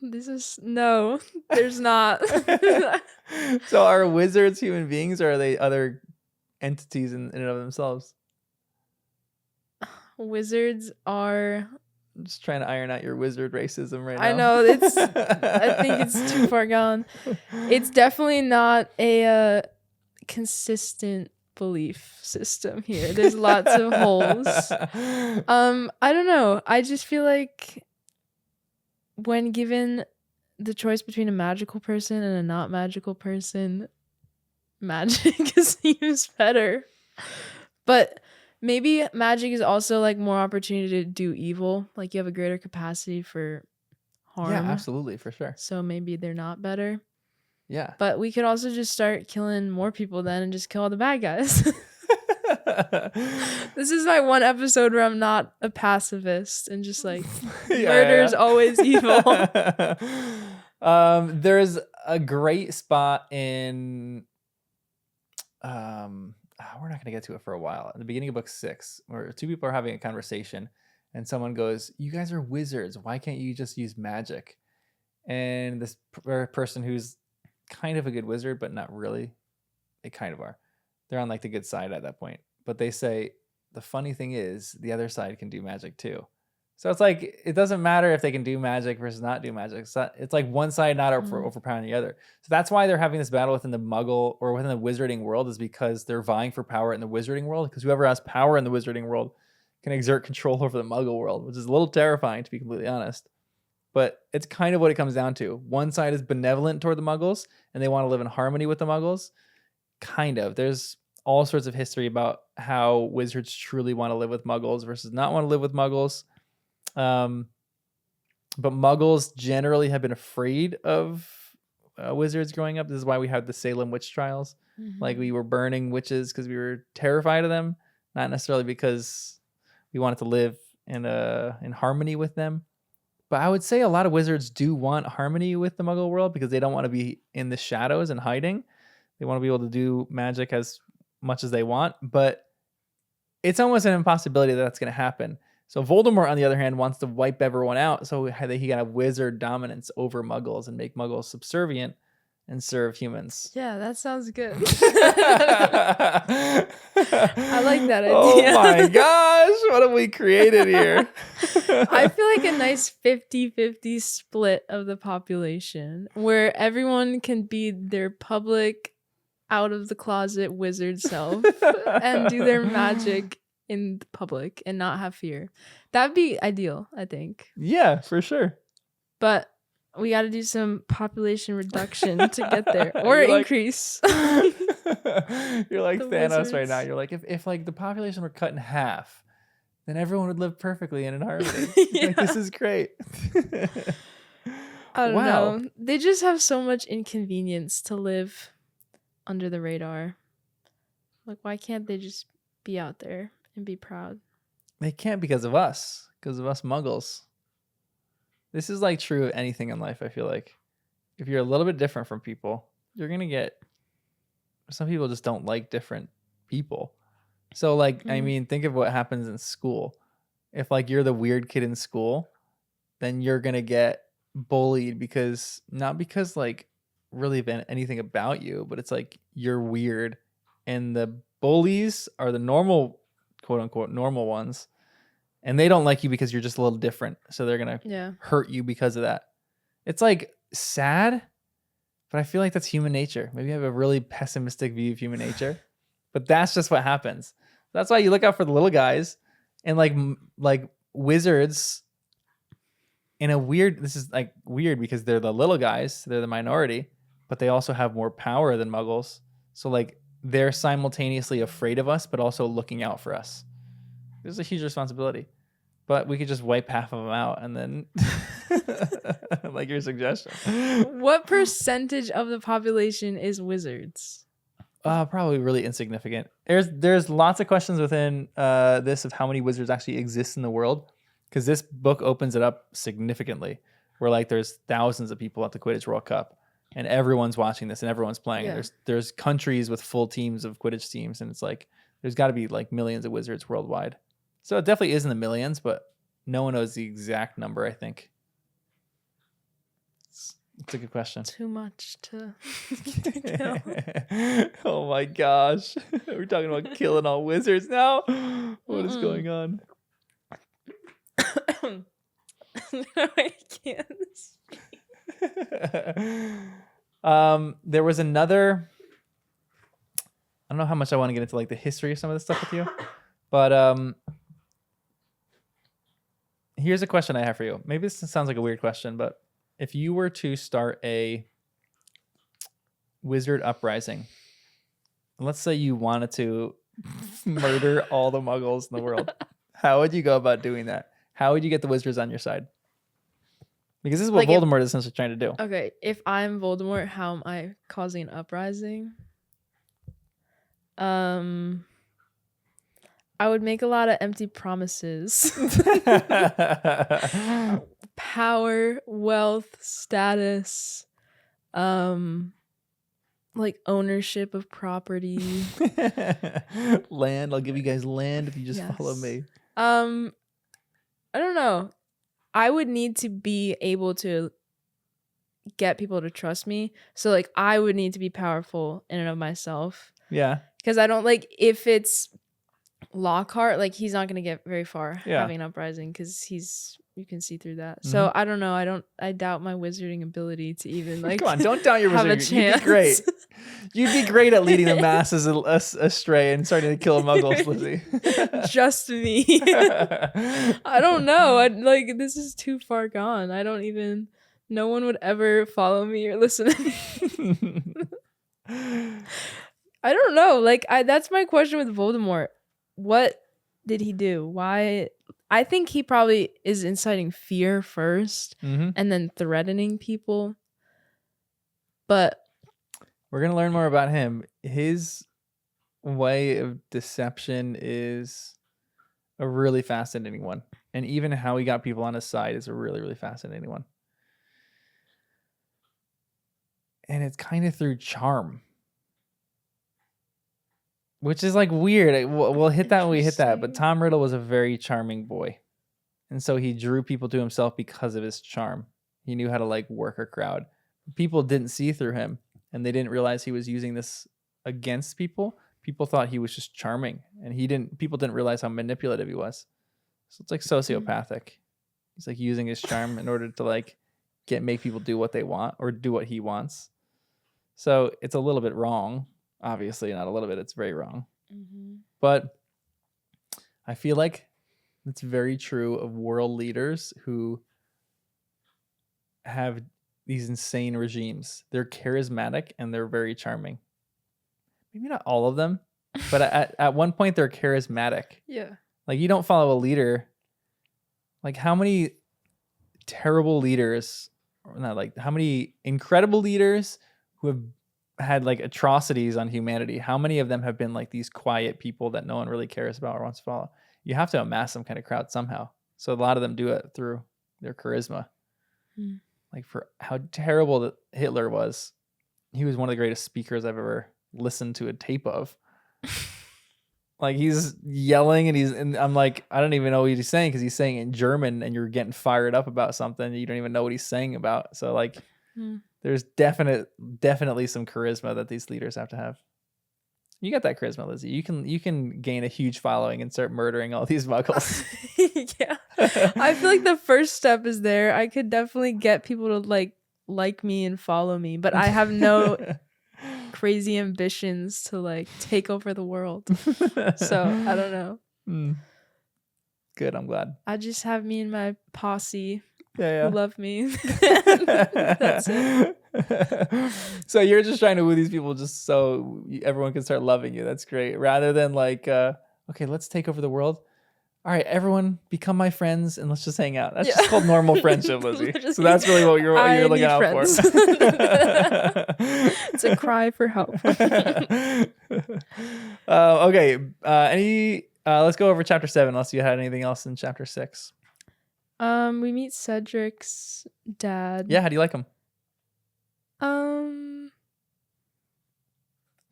No, there's not. So are wizards human beings, or are they other entities in and of themselves? Wizards are. I'm just trying to iron out your wizard racism right I now. know I think it's too far gone. It's definitely not a consistent belief system here. There's lots of holes. I don't know. I just feel like when given the choice between a magical person and a not magical person, magic seems better. But maybe magic is also like more opportunity to do evil. Like you have a greater capacity for harm. Yeah, absolutely, for sure. So maybe they're not better. Yeah. But we could also just start killing more people then and just kill all the bad guys. This is my one episode where I'm not a pacifist and just like murder's always evil. There's a great spot in we're not gonna get to it for a while. At the beginning of book 6, where two people are having a conversation and someone goes, "You guys are wizards. Why can't you just use magic?" And this person who's kind of a good wizard, but not really. They kind of are. They're on like the good side at that point. But they say, the funny thing is the other side can do magic too. So it's like, it doesn't matter if they can do magic versus not do magic. It's like one side not overpowering the other. So that's why they're having this battle within the muggle or within the wizarding world, is because they're vying for power in the wizarding world. Because whoever has power in the wizarding world can exert control over the muggle world, which is a little terrifying, to be completely honest. But it's kind of what it comes down to. One side is benevolent toward the muggles and they want to live in harmony with the muggles. Kind of. There's all sorts of history about how wizards truly want to live with muggles versus not want to live with muggles. But muggles generally have been afraid of wizards growing up. This is why we had the Salem witch trials. Mm-hmm. Like we were burning witches because we were terrified of them, not necessarily because we wanted to live in harmony with them. But I would say a lot of wizards do want harmony with the muggle world because they don't want to be in the shadows and hiding. They want to be able to do magic as much as they want, but it's almost an impossibility that that's going to happen. So Voldemort, on the other hand, wants to wipe everyone out so that he can have wizard dominance over muggles and make muggles subservient and serve humans. Yeah, that sounds good. I like that idea. Oh my gosh, what have we created here? I feel like a nice 50-50 split of the population where everyone can be their public, out of the closet wizard self and do their magic in the public and not have fear. That'd be ideal, I think. Yeah, for sure. But we got to do some population reduction to get there, or increase. You're like the Thanos wizards right now. You're like, if like the population were cut in half, then everyone would live perfectly and in harmony. Yeah. Like, this is great. I don't know. They just have so much inconvenience to live under the radar. Like, why can't they just be out there and be proud? They can't because of us muggles. This is like true of anything in life. I feel like if you're a little bit different from people, you're going to get, some people just don't like different people. So like, I mean, think of what happens in school. If like you're the weird kid in school, then you're going to get bullied because, not because like really anything about you, but it's like you're weird and the bullies are the normal, quote unquote, normal ones. And they don't like you because you're just a little different. So they're going to hurt you because of that. It's like sad, but I feel like that's human nature. Maybe I have a really pessimistic view of human nature, but that's just what happens. That's why you look out for the little guys and like wizards in a weird, this is like weird because they're the little guys, they're the minority, but they also have more power than muggles. So like they're simultaneously afraid of us, but also looking out for us. There's a huge responsibility, but we could just wipe half of them out and then like your suggestion. What percentage of the population is wizards? Probably really insignificant. There's lots of questions within this of how many wizards actually exist in the world, because this book opens it up significantly where like there's thousands of people at the Quidditch World Cup and everyone's watching this and everyone's playing. Yeah. There's countries with full teams of Quidditch teams, and it's like there's got to be like millions of wizards worldwide. So it definitely is in the millions, but no one knows the exact number, I think. It's a good question. Too much to kill. Oh my gosh. We're talking about killing all wizards now. What is Mm-mm. going on? No, I can't. There was another. I don't know how much I want to get into like the history of some of this stuff with you, but here's a question I have for you. Maybe this sounds like a weird question, but if you were to start a wizard uprising, let's say you wanted to murder all the muggles in the world, how would you go about doing that? How would you get the wizards on your side? Because this is what Like if- Voldemort is essentially trying to do. Okay, if I'm Voldemort, how am I causing an uprising? I would make a lot of empty promises. Power, wealth, status, like ownership of property. Land. I'll give you guys land if you just follow Yes. me. I don't know. I would need to be able to get people to trust me. So like I would need to be powerful in and of myself. Yeah. Because I don't like if it's Lockhart, like he's not gonna get very far having an uprising because you can see through that. So I don't know. I doubt my wizarding ability to even like Come on, don't doubt your have a wizarding. You'd be chance. great. You'd be great at leading the masses astray and starting to kill muggles, Lizzy. Just me. I don't know. Like this is too far gone. I don't even. No one would ever follow me or listen to me. I don't know. Like that's my question with Voldemort. What did he do? Why? I think he probably is inciting fear first and then threatening people. But we're going to learn more about him. His way of deception is a really fascinating one. And even how he got people on his side is a really, really fascinating one. And it's kind of through charm. Which is like weird. We'll hit that when we hit that. But Tom Riddle was a very charming boy. And so he drew people to himself because of his charm. He knew how to like work a crowd. People didn't see through him. And they didn't realize he was using this against people. People thought he was just charming. And people didn't realize how manipulative he was. So it's like sociopathic. He's like using his charm in order to like make people do what they want or do what he wants. So it's a little bit wrong. Obviously, not a little bit. It's very wrong. But I feel like it's very true of world leaders who have these insane regimes. They're charismatic and they're very charming. Maybe not all of them, but at one point they're charismatic. Yeah. Like you don't follow a leader. Like how many terrible leaders, or not like how many incredible leaders who have had like atrocities on humanity, how many of them have been like these quiet people that no one really cares about or wants to follow? You have to amass some kind of crowd somehow. So a lot of them do it through their charisma. Like for how terrible that Hitler was, he was one of the greatest speakers I've ever listened to a tape of. Like he's yelling and I'm like, I don't even know what he's saying because he's saying it in German and you're getting fired up about something and you don't even know what he's saying about. So like there's definitely some charisma that these leaders have to have. You got that charisma, Lizzy. You can gain a huge following and start murdering all these muggles. Yeah. I feel like the first step is there. I could definitely get people to like me and follow me, but I have no crazy ambitions to like take over the world. So I don't know. Good, I'm glad. I just have me and my posse who love me. That's it. So you're just trying to woo these people just so everyone can start loving you. That's great. Rather than like, okay, let's take over the world. All right, everyone, become my friends and let's just hang out. That's just called normal friendship, Lizzy. So that's really what you're looking out for. It's a cry for help. Okay. Let's go over chapter 7 unless you had anything else in chapter 6. We meet Cedric's dad. Yeah, how do you like him?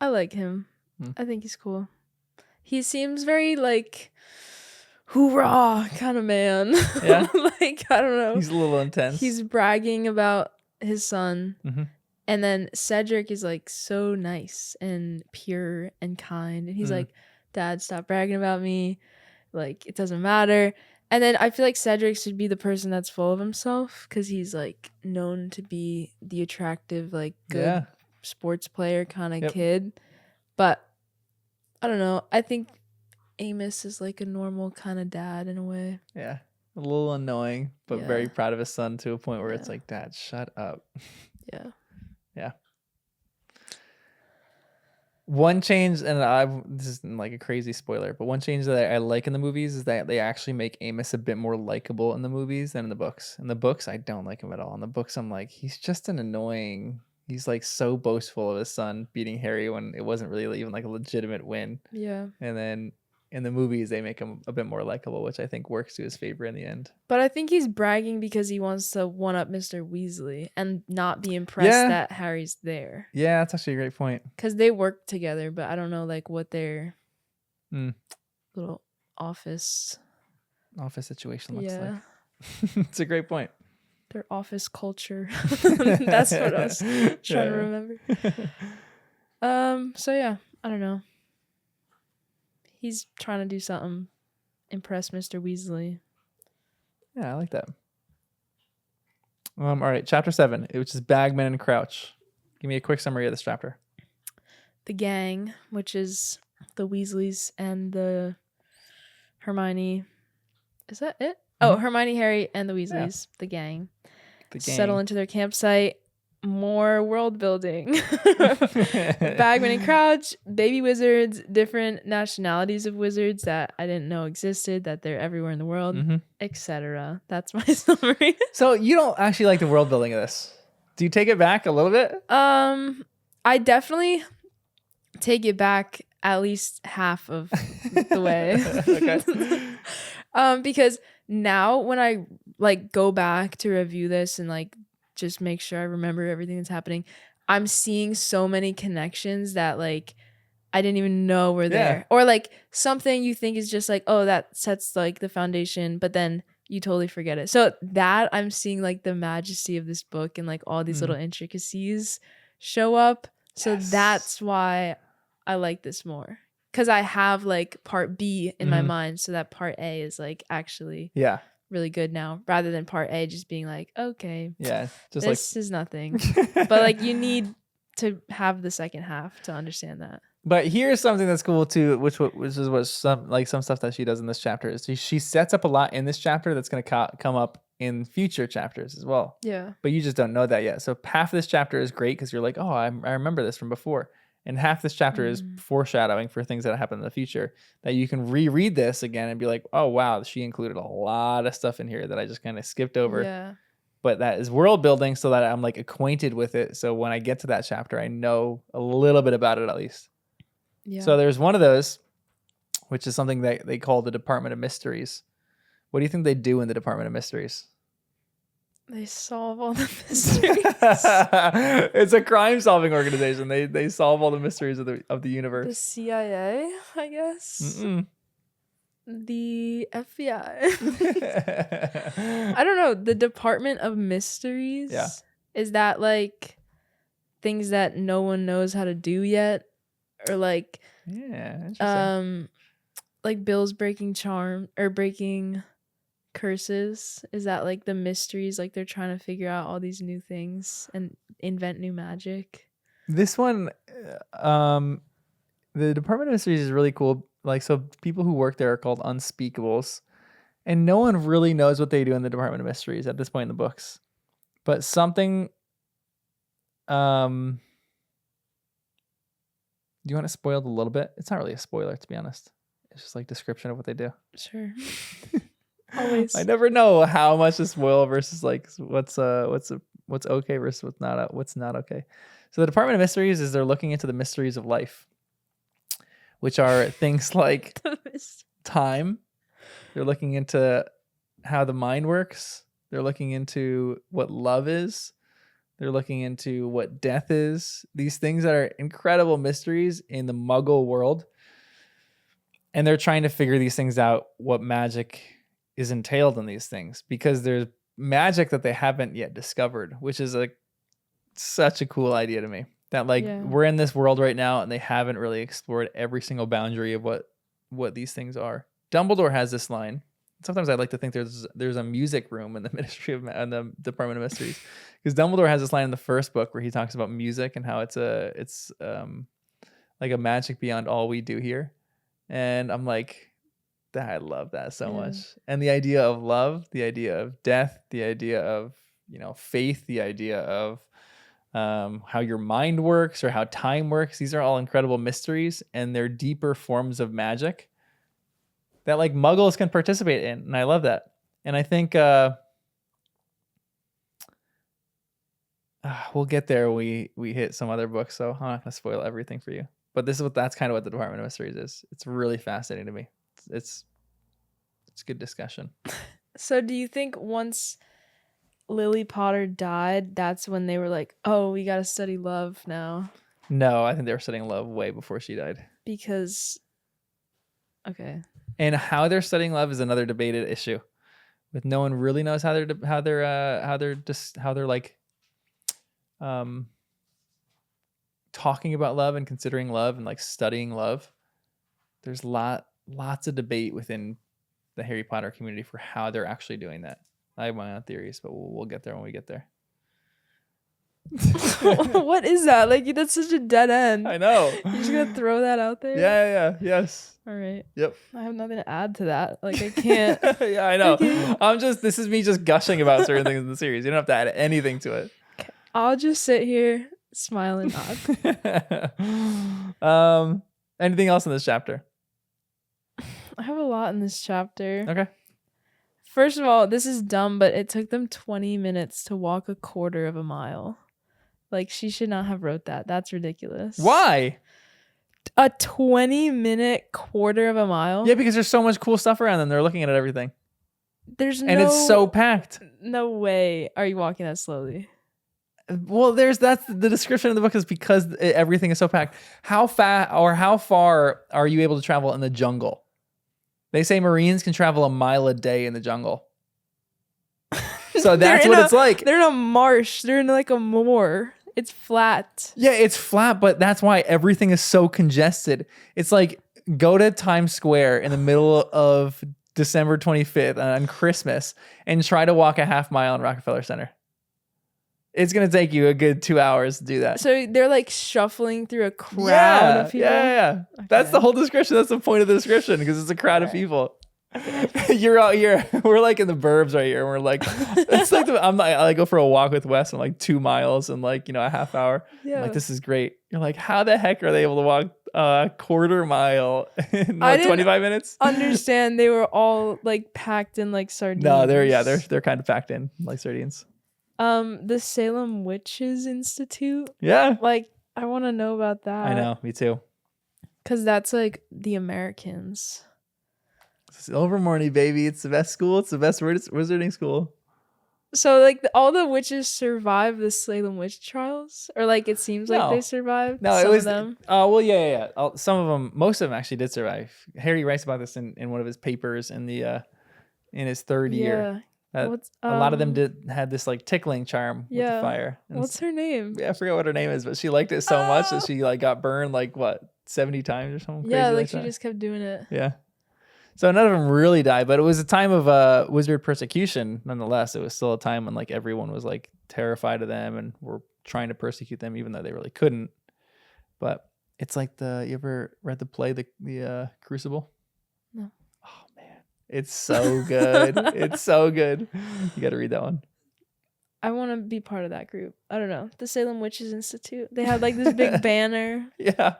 I like him. I think he's cool. He seems very like hoorah kind of man. Yeah. Like I don't know. He's a little intense. He's bragging about his son. Mm-hmm. And then Cedric is like so nice and pure and kind. And he's like, Dad, stop bragging about me. Like, it doesn't matter. And then I feel like Cedric should be the person that's full of himself because he's like known to be the attractive, like good sports player kind of kid. But I don't know. I think Amos is like a normal kind of dad in a way. Yeah. A little annoying, but very proud of his son to a point where it's like, Dad, shut up. Yeah. Yeah. One change, and this isn't like a crazy spoiler, but one change that I like in the movies is that they actually make Amos a bit more likable in the movies than in the books. In the books, I don't like him at all. In the books, I'm like, he's just an annoying. He's like so boastful of his son beating Harry when it wasn't really even like a legitimate win. Yeah. And then in the movies, they make him a bit more likable, which I think works to his favor in the end. But I think he's bragging because he wants to one-up Mr. Weasley and not be impressed that Harry's there. Yeah, that's actually a great point. Because they work together, but I don't know like what their little office situation looks like. Yeah. It's a great point. Their office culture. That's what I was trying to remember. So yeah, I don't know. He's trying to do something, impress Mr. Weasley. Yeah, I like that. All right, chapter 7, which is Bagman and Crouch. Give me a quick summary of this chapter. The gang, which is the Weasleys and the Hermione. Is that it? Oh, Hermione, Harry, and the Weasleys. The gang. Settle into their campsite. More world building. Bagman and Crouch, baby wizards, different nationalities of wizards that I didn't know existed, that they're everywhere in the world, etc. That's my summary. So you don't actually like the world building of this. Do you take it back a little bit? I definitely take it back at least half of the way. Okay. Because now when I like go back to review this and like just make sure I remember everything that's happening, I'm seeing so many connections that like I didn't even know were there. Or like something you think is just like, oh, that sets like the foundation, but then you totally forget it. So that I'm seeing like the majesty of this book and like all these little intricacies show up. So that's why I like this more. Because I have like part B in my mind, so that part A is like actually really good now, rather than part A just being like, okay, just this is nothing. But like you need to have the second half to understand that. But here's something that's cool too, which is what some stuff that she does in this chapter is she sets up a lot in this chapter that's going to come up in future chapters as well. Yeah. But you just don't know that yet. So half of this chapter is great because you're like, oh, I remember this from before. And half this chapter is foreshadowing for things that happen in the future that you can reread this again and be like, oh, wow, she included a lot of stuff in here that I just kind of skipped over. Yeah. But that is world building so that I'm like acquainted with it. So when I get to that chapter, I know a little bit about it at least. Yeah. So there's one of those, which is something that they call the Department of Mysteries. What do you think they do in the Department of Mysteries? They solve all the mysteries. It's a crime-solving organization. They solve all the mysteries of the universe. The CIA, I guess. The FBI. I don't know. The Department of Mysteries. Yeah. Is that like things that no one knows how to do yet, or like interesting. Like Bill's breaking curses? Is that like the mysteries, like they're trying to figure out all these new things and invent new magic? This one the Department of Mysteries is really cool. Like, so people who work there are called unspeakables, and no one really knows what they do in the Department of Mysteries at this point in the books. But something do you want to spoil it a little bit? It's not really a spoiler, to be honest. It's just like description of what they do. Sure. Always. I never know how much to spoil versus like what's okay versus what's not okay. So the Department of Mysteries is they're looking into the mysteries of life, which are things like time. They're looking into how the mind works. They're looking into what love is. They're looking into what death is. These things that are incredible mysteries in the Muggle world. And they're trying to figure these things out, what magic is entailed in these things, because there's magic that they haven't yet discovered, which is such a cool idea to me. That like Yeah. we're in this world right now and they haven't really explored every single boundary of what these things are. Dumbledore has this line. Sometimes I like to think there's a music room in the Ministry of in the Department of Mysteries, because Dumbledore has this line in the first book where he talks about music and how it's like a magic beyond all we do here, and I'm like, I love that so much. And the idea of love, the idea of death, the idea of faith, the idea of how your mind works or how time works. These are all incredible mysteries, and they're deeper forms of magic that like muggles can participate in, and I love that. And I think we'll get there when we hit some other books, so I'm not gonna spoil everything for you, but that's kind of what the Department of Mysteries is. It's really fascinating to me. It's good discussion. So do you think once Lily Potter died, that's when they were like, oh, we gotta study love now? No, I think they were studying love way before she died. Because okay. And how they're studying love is another debated issue, with no one really knows how they're like talking about love and considering love and like studying love. There's lots of debate within the Harry Potter community for how they're actually doing that. I have my own theories, but we'll get there when we get there. What is that? Like, that's such a dead end. I know. You're just gonna throw that out there? Yeah. Yes. All right. Yep. I have nothing to add to that. Like, I can't. Yeah, I know. This is me just gushing about certain things in the series. You don't have to add anything to it. Okay. I'll just sit here, smile and nod. Anything else in this chapter? I have a lot in this chapter. Okay. First of all, this is dumb, but it took them 20 minutes to walk a quarter of a mile. Like, she should not have wrote that. That's ridiculous. Why? A 20-minute quarter of a mile? Yeah, because there's so much cool stuff around them. They're looking at everything. And it's so packed. No way are you walking that slowly. Well, that's the description of the book, is because everything is so packed. How far are you able to travel in the jungle? They say Marines can travel a mile a day in the jungle. So that's what it's like. They're in a marsh. They're in like a moor. It's flat. Yeah, it's flat, but that's why everything is so congested. It's like, go to Times Square in the middle of December 25th on Christmas and try to walk a half mile in Rockefeller Center. It's going to take you a good 2 hours to do that. So they're like shuffling through a crowd of people? Yeah. Okay. That's the whole description. That's the point of the description, because it's a crowd of people. You're out here. We're like in the burbs right here. We're like, it's like I go for a walk with Wes in like 2 miles in like a half hour. Yeah. I'm like, this is great. You're like, how the heck are they able to walk a quarter mile in 25 minutes? Understand they were all like packed in like sardines. No, they're kind of packed in like sardines. The Salem Witches Institute. Yeah. Like, I want to know about that. I know, me too. Because that's like the Americans. Silvermorny, baby. It's the best school. It's the best wizarding school. So like all the witches survived the Salem witch trials, or like it seems like they survived. No, some it was of them. Well, yeah. Some of them, most of them actually did survive. Harry writes about this in one of his papers in his third year. A lot of them had this like tickling charm with the fire. And what's her name? Yeah, I forgot what her name is, but she liked it so much that she like got burned like 70 times or something. Yeah, crazy like she that. just kept doing it. Yeah. So none of them really died, but it was a time of wizard persecution. Nonetheless, it was still a time when like everyone was like terrified of them and were trying to persecute them, even though they really couldn't. But it's like you ever read the play, the Crucible? No. Oh man, it's so good. It's so good. You got to read that one. I want to be part of that group. I don't know. The Salem Witches Institute. They had like this big banner. Yeah.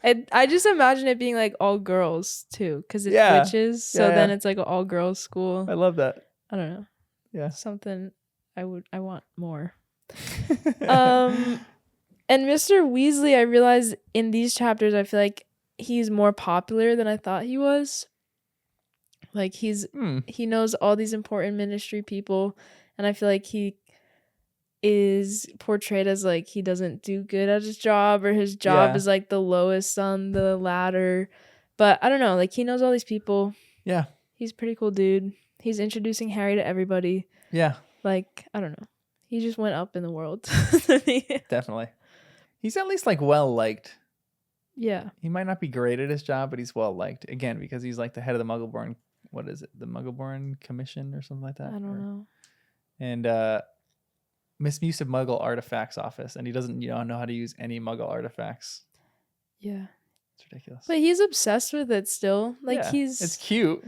I just imagine it being like all girls too, because it's witches. So then it's like an all girls school. I love that. I don't know. Yeah. Something I want more. And Mr. Weasley, I realized in these chapters, I feel like he's more popular than I thought he was. Like he knows all these important ministry people, and I feel like he is portrayed as like he doesn't do good at his job, or his job is like the lowest on the ladder. But I don't know, like he knows all these people. He's a pretty cool dude. He's introducing Harry to everybody. Like, I don't know. He just went up in the world. Definitely. He's at least like well liked. Yeah. He might not be great at his job, but he's well liked. Again, because he's like the head of the Muggleborn. What is it? The Muggleborn Commission or something like that. I don't know. And misuse of Muggle artifacts office, and he doesn't know how to use any Muggle artifacts. Yeah. It's ridiculous. But he's obsessed with it still. Like it's cute.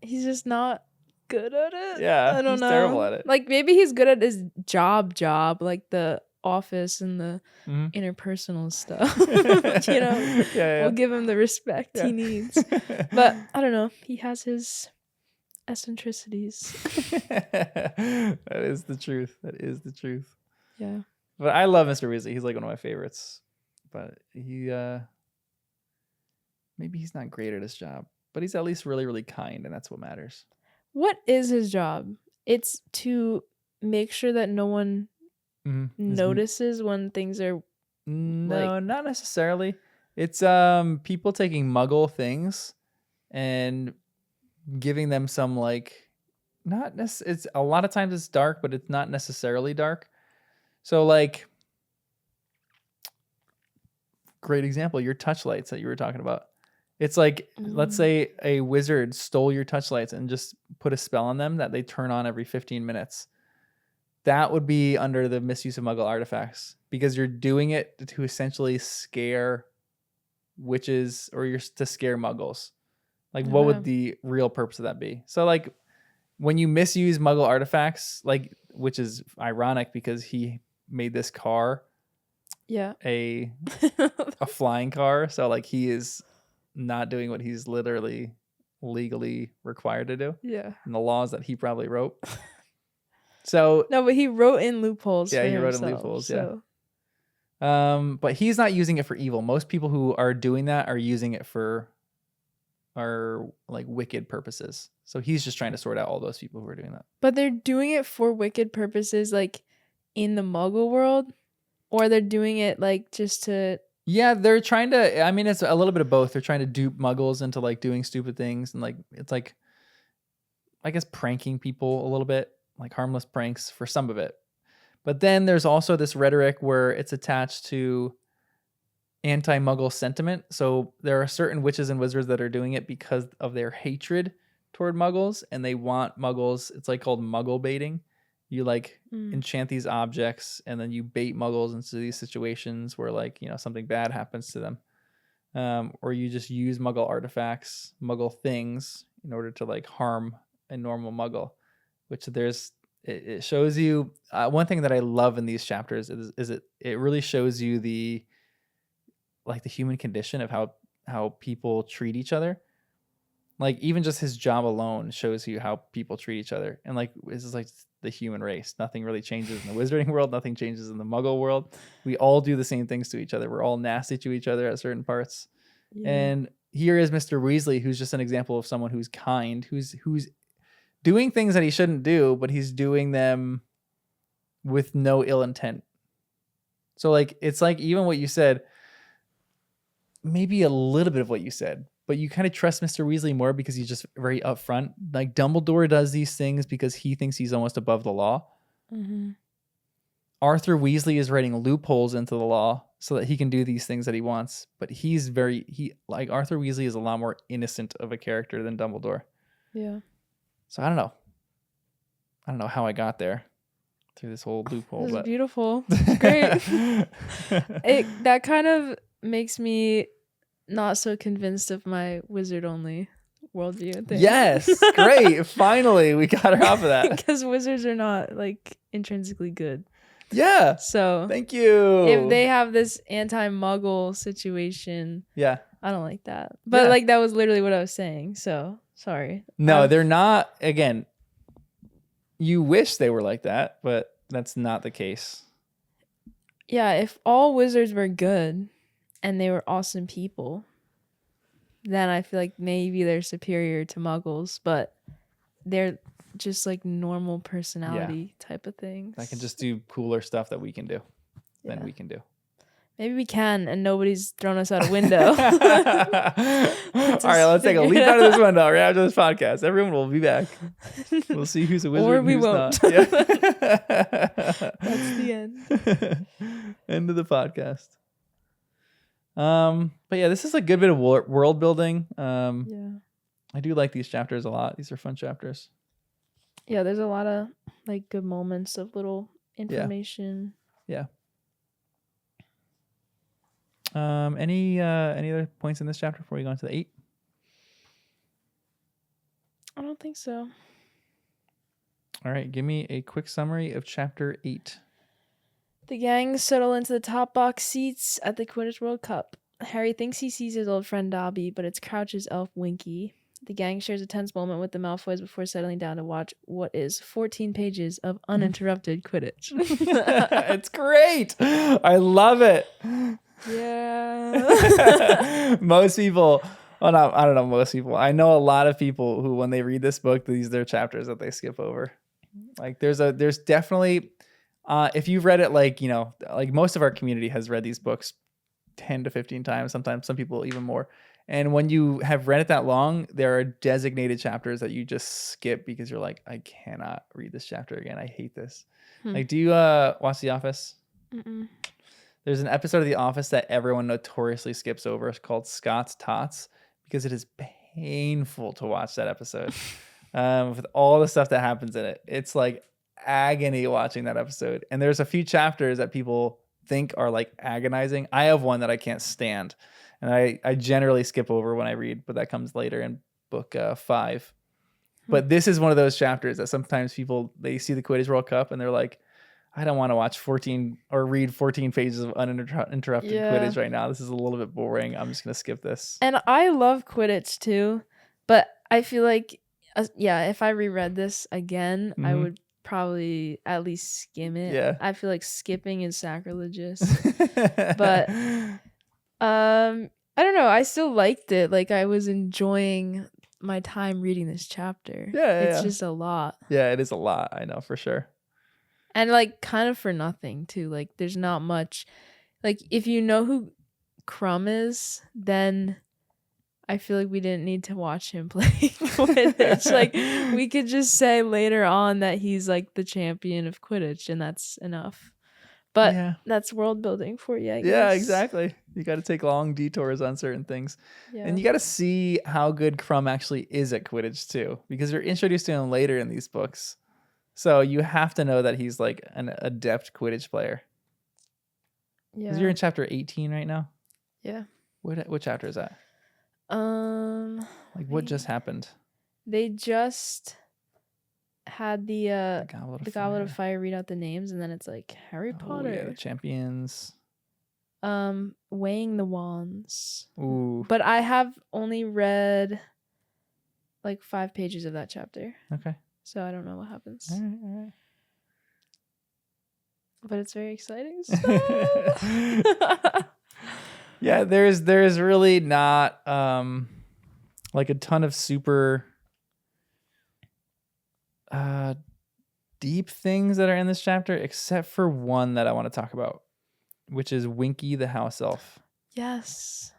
He's just not good at it. Yeah, I don't he's know. terrible at it. Like maybe he's good at his job, like the office and the interpersonal stuff. We'll give him the respect he needs. But I don't know. He has his eccentricities. That is the truth. Yeah. But I love Mr. Weasley. He's like one of my favorites. But he maybe he's not great at his job, but he's at least really, really kind, and that's what matters. What is his job? It's to make sure that no one notices when things are no, not necessarily. It's people taking Muggle things and giving them some like it's a lot of times it's dark, but it's not necessarily dark. So like great example, your touch lights that you were talking about. It's like, let's say a wizard stole your touch lights and just put a spell on them that they turn on every 15 minutes. That would be under the misuse of Muggle artifacts because you're doing it to essentially scare witches or you're to scare Muggles. Like, what would the real purpose of that be? So, like, when you misuse Muggle artifacts, like, which is ironic because he made this car, a flying car. So, like, he is not doing what he's literally legally required to do. Yeah. And the laws that he probably wrote. So no, but he wrote in loopholes. Yeah, for he wrote himself, in loopholes. so. Yeah. But he's not using it for evil. Most people who are doing that are using it for like wicked purposes. So he's just trying to sort out all those people who are doing that. But they're doing it for wicked purposes, like in the Muggle world, or they're doing it like just to. Yeah, they're trying to. I mean, it's a little bit of both. They're trying to dupe Muggles into like doing stupid things, and like it's like, I guess, pranking people a little bit, like harmless pranks for some of it. But then there's also this rhetoric where it's attached to anti-Muggle sentiment. So there are certain witches and wizards that are doing it because of their hatred toward Muggles, and they want Muggles. It's like called Muggle baiting. You like enchant these objects and then you bait Muggles into these situations where like, something bad happens to them. Or you just use Muggle artifacts, Muggle things in order to like harm a normal Muggle, which it shows you one thing that I love in these chapters is it really shows you the human condition of how people treat each other. Like even just his job alone shows you how people treat each other. And like, this is like the human race. Nothing really changes in the wizarding world. Nothing changes in the Muggle world. We all do the same things to each other. We're all nasty to each other at certain parts. Yeah. And here is Mr. Weasley, who's just an example of someone who's kind, who's doing things that he shouldn't do, but he's doing them with no ill intent. So like, it's like even what you said, maybe a little bit of what you said, but you kind of trust Mr. Weasley more because he's just very upfront. Like Dumbledore does these things because he thinks he's almost above the law. Mm-hmm. Arthur Weasley is writing loopholes into the law so that he can do these things that he wants. But Arthur Weasley is a lot more innocent of a character than Dumbledore. Yeah. So I don't know how I got there through this whole loophole. It's beautiful. It's great. That kind of makes me not so convinced of my wizard only worldview thing. Yes, great. Finally, we got her off of that. Because wizards are not like intrinsically good. Yeah. So thank you. If they have this anti-Muggle situation, yeah, I don't like that. But like that was literally what I was saying. So sorry. No, they're not. Again, you wish they were like that, but that's not the case. Yeah, if all wizards were good and they were awesome people, then I feel like maybe they're superior to Muggles, but they're just like normal personality type of things. I can just do cooler stuff that we can do than we can do. Maybe we can, and nobody's thrown us out a window. All right, let's take a leap out of this window right after this podcast. Everyone will be back. We'll see who's a wizard or and we who's won't. not. Yeah. end. End of the podcast. But yeah, this is a good bit of world building. Yeah. I do like these chapters a lot. These are fun chapters. Yeah, there's a lot of like good moments of little information. Yeah. Any other points in this chapter before we go into the 8? I don't think so. All right, give me a quick summary of chapter 8. The gang settle into the top box seats at the Quidditch World Cup. Harry thinks he sees his old friend Dobby, but it's Crouch's elf Winky. The gang shares a tense moment with the Malfoys before settling down to watch what is 14 pages of uninterrupted Quidditch. It's great. I love it. Yeah. Most people, well, no, I don't know most people. I know a lot of people who, when they read this book, these are their chapters that they skip over. Like there's definitely, if you've read it, like, you know, like most of our community has read these books 10 to 15 times, sometimes some people even more. And when you have read it that long, there are designated chapters that you just skip because you're like, I cannot read this chapter again. I hate this. Like, do you watch The Office? Mm-mm. There's an episode of The Office that everyone notoriously skips over. It's called Scott's Tots because it is painful to watch that episode. With all the stuff that happens in it. It's like agony watching that episode. And there's a few chapters that people think are like agonizing. I have one that I can't stand. And I generally skip over when I read, but that comes later in book 5. But this is one of those chapters that sometimes people, they see the Quidditch World Cup and they're like, I don't want to watch 14 or read 14 pages of uninterrupted Quidditch right now. This is a little bit boring. I'm just going to skip this. And I love Quidditch too, but I feel like, if I reread this again, I would probably at least skim it. Yeah. I feel like skipping is sacrilegious. But I don't know. I still liked it. Like I was enjoying my time reading this chapter. It's just a lot. Yeah, it is a lot. I know for sure. And like kind of for nothing too. Like there's not much. Like if you know who Crumb is, then I feel like we didn't need to watch him play Quidditch. Like we could just say later on that he's like the champion of Quidditch and that's enough. But that's world building for you, I guess. Yeah, exactly. You got to take long detours on certain things. Yeah. And you got to see how good Crumb actually is at Quidditch too, because you're introduced to him later in these books. So you have to know that he's like an adept Quidditch player. Yeah. Because you're in chapter 18 right now? Yeah. What chapter is that? Like what just happened? They just had the Goblet of Fire read out the names, and then it's like Harry Potter. Yeah, the champions. Weighing the wands. Ooh. But I have only read like 5 pages of that chapter. Okay. So I don't know what happens. All right. But it's very exciting. Yeah, there's really not like a ton of super deep things that are in this chapter, except for one that I want to talk about, which is Winky the house elf. Yes.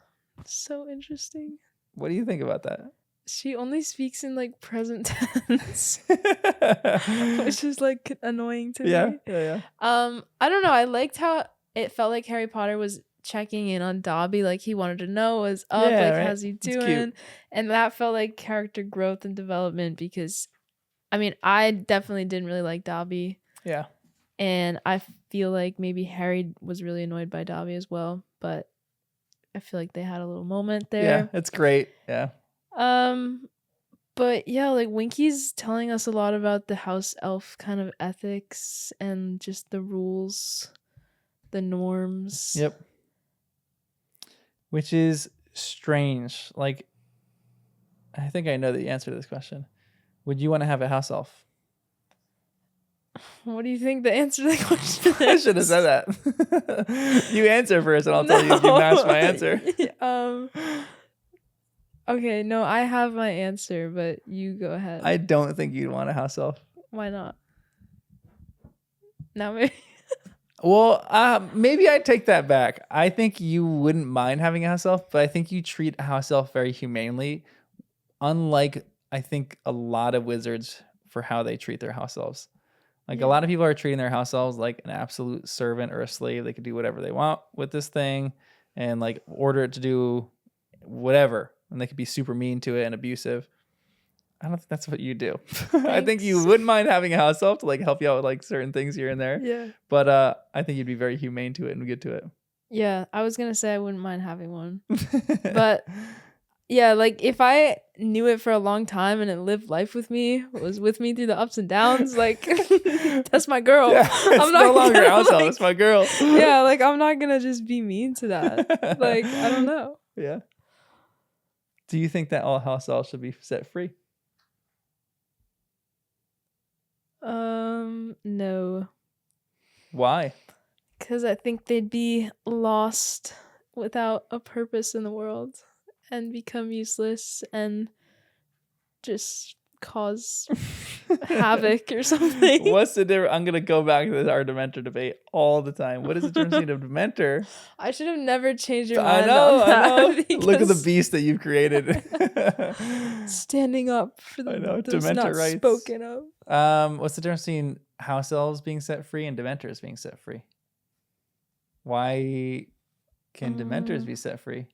So interesting. What do you think about that? She only speaks in like present tense, which is like annoying to me. Yeah. I don't know. I liked how it felt like Harry Potter was checking in on Dobby, like he wanted to know what's up, how's he doing, and that felt like character growth and development. Because, I mean, I definitely didn't really like Dobby. Yeah, and I feel like maybe Harry was really annoyed by Dobby as well. But I feel like they had a little moment there. Yeah, it's great. Yeah. But yeah, like Winky's telling us a lot about the house elf kind of ethics and just the rules, the norms. Yep. Which is strange. Like, I think I know the answer to this question. Would you want to have a house elf? What do you think the answer to the question is? I should have said that. You answer first and I'll tell you if you match my answer. Okay, no, I have my answer, but you go ahead. I don't think you'd want a house elf. Why not? Now maybe. Well, maybe I take that back. I think you wouldn't mind having a house elf, but I think you treat a house elf very humanely, unlike I think a lot of wizards for how they treat their house elves. Like Yeah. a lot of people are treating their house elves like an absolute servant or a slave. They could do whatever they want with this thing and like order it to do whatever. And they could be super mean to it and abusive. I don't think that's what you do. I think you Thanks. wouldn't mind having a house elf to like help you out with like certain things here and there. Yeah. But I think you'd be very humane to it and good to it. Yeah, I was gonna say I wouldn't mind having one. But yeah, like if I knew it for a long time and it lived life with me, was with me through the ups and downs, like that's my girl. Yeah, it's no longer house elf, it's my girl. Yeah, like I'm not gonna just be mean to that. Like, I don't know. Yeah. Do you think that all house elves should be set free? No. Why? Because I think they'd be lost without a purpose in the world and become useless and just cause havoc or something. What's the difference? I'm gonna go back to our Dementor debate all the time. What is the difference between a Dementor? I should have never changed your I mind know, on that. I know. Look at the because beast that you've created. standing up for I know, those Dementor not rights. spoken of. What's the difference between house elves being set free and Dementors being set free? Why can Dementors be set free,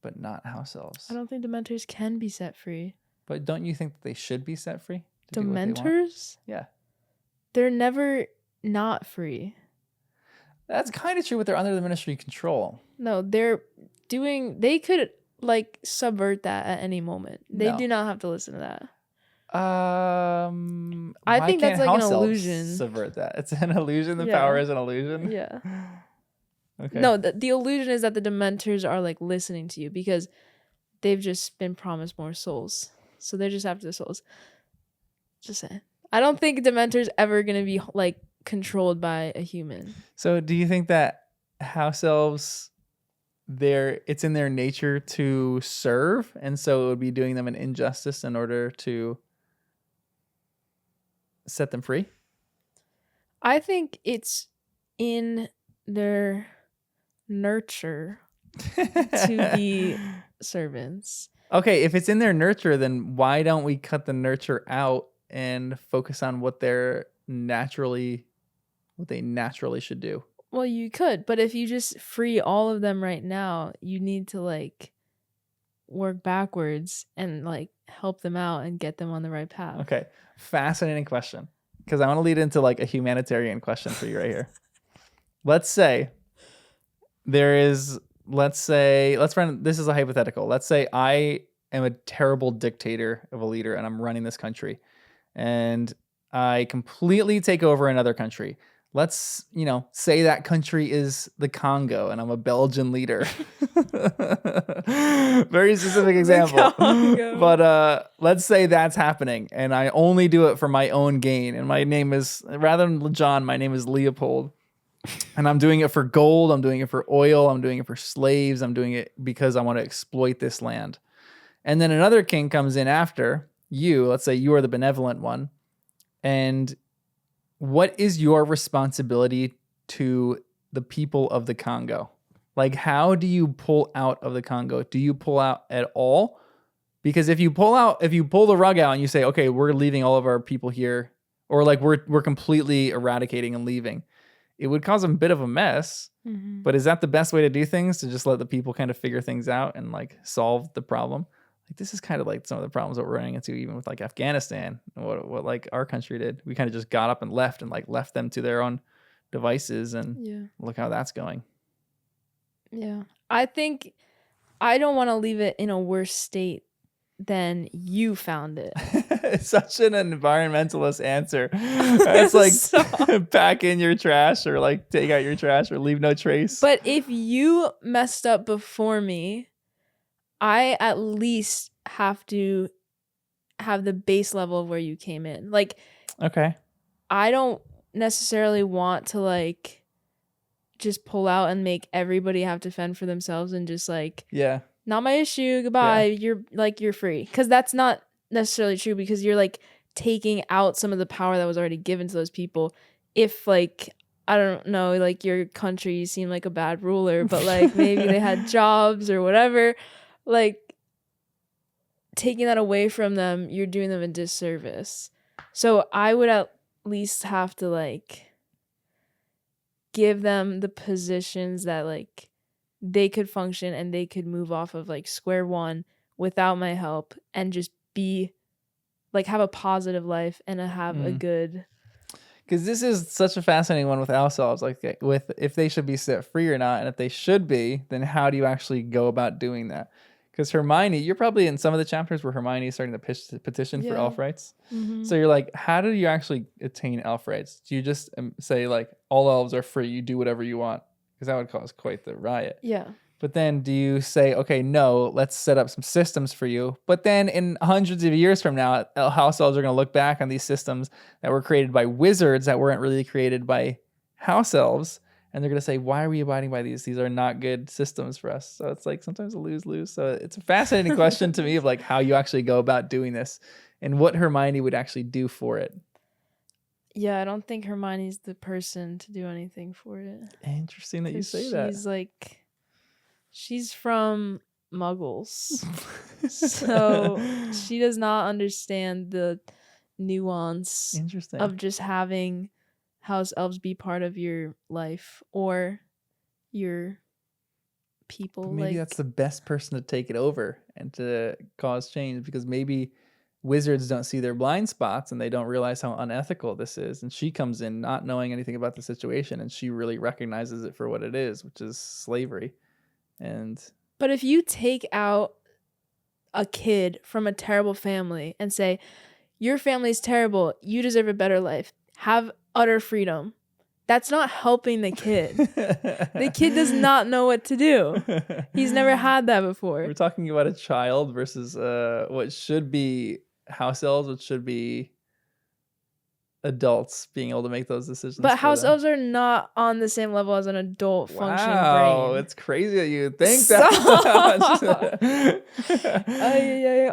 but not house elves? I don't think Dementors can be set free. But don't you think that they should be set free? to do what they want? Dementors? Yeah. They're never not free. That's kind of true, but they're under the ministry control. No, they could like subvert that at any moment. They No. do not have to listen to that. I think that's like an illusion. Subvert that. It's an illusion. The Yeah. power is an illusion. Yeah. Okay. No, the illusion is that the Dementors are like listening to you because they've just been promised more souls. So they're just after the souls. Just saying. I don't think Dementors ever gonna be like controlled by a human. So do you think that house elves, it's in their nature to serve, and so it would be doing them an injustice in order to set them free? I think it's in their nurture to be servants. Okay, if it's in their nurture, then why don't we cut the nurture out and focus on what they naturally should do? Well, you could, but if you just free all of them right now, you need to like work backwards and like help them out and get them on the right path. Okay, fascinating question, because I want to lead into like a humanitarian question for you right here. Let's say this is a hypothetical. Let's say I am a terrible dictator of a leader and I'm running this country and I completely take over another country. Let's, say that country is the Congo and I'm a Belgian leader. Very specific example. But let's say that's happening and I only do it for my own gain. And my name is, rather than John, my name is Leopold. And I'm doing it for gold. I'm doing it for oil. I'm doing it for slaves. I'm doing it because I want to exploit this land. And then another king comes in after you. Let's say you are the benevolent one. And what is your responsibility to the people of the Congo? Like, how do you pull out of the Congo? Do you pull out at all? Because if you pull the rug out and you say, okay, we're leaving all of our people here, or like we're completely eradicating and leaving, it would cause a bit of a mess. Mm-hmm. But is that the best way to do things? To just let the people kind of figure things out and like solve the problem? Like, this is kind of like some of the problems that we're running into even with like Afghanistan, what like our country did. We kind of just got up and left them to their own devices, and look how that's going. Yeah. I think I don't want to leave it in a worse state than you found it. It's such an environmentalist answer. It's like pack in your trash or like take out your trash or leave no trace. But if you messed up before me, I at least have to have the base level of where you came in. Like, okay, I don't necessarily want to like just pull out and make everybody have to fend for themselves and just like, not my issue, goodbye, you're free. Because that's not necessarily true, because you're like taking out some of the power that was already given to those people. If like, I don't know, like your country seemed like a bad ruler, but like maybe they had jobs or whatever, like taking that away from them, you're doing them a disservice. So I would least have to like give them the positions that like they could function and they could move off of like square one without my help and just be like have a positive life and have a good. Because this is such a fascinating one with ourselves, like with if they should be set free or not, and if they should be, then how do you actually go about doing that? Because Hermione, you're probably in some of the chapters where Hermione is starting to petition for elf rights. So you're like, how do you actually attain elf rights? Do you just say like all elves are free, you do whatever you want? Because that would cause quite the riot. Yeah. But then do you say, okay, no, let's set up some systems for you. But then in hundreds of years from now, house elves are going to look back on these systems that were created by wizards that weren't really created by house elves. And they're going to say, why are we abiding by these? These are not good systems for us. So it's like sometimes a lose-lose. So it's a fascinating question to me of like how you actually go about doing this and what Hermione would actually do for it. Yeah, I don't think Hermione's the person to do anything for it. Interesting that you say that. She's like... She's from Muggles. So she does not understand the nuance of just having house elves be part of your life or your people. But maybe that's the best person to take it over and to cause change, because maybe wizards don't see their blind spots and they don't realize how unethical this is. And she comes in not knowing anything about the situation, and she really recognizes it for what it is, which is slavery. But if you take out a kid from a terrible family and say, your family's terrible, you deserve a better life, have utter freedom, that's not helping the kid. The kid does not know what to do. He's never had that before. We're talking about a child versus what should be house elves, which should be adults being able to make those decisions. But house elves are not on the same level as an adult functioning brain. Wow, it's crazy that you think that.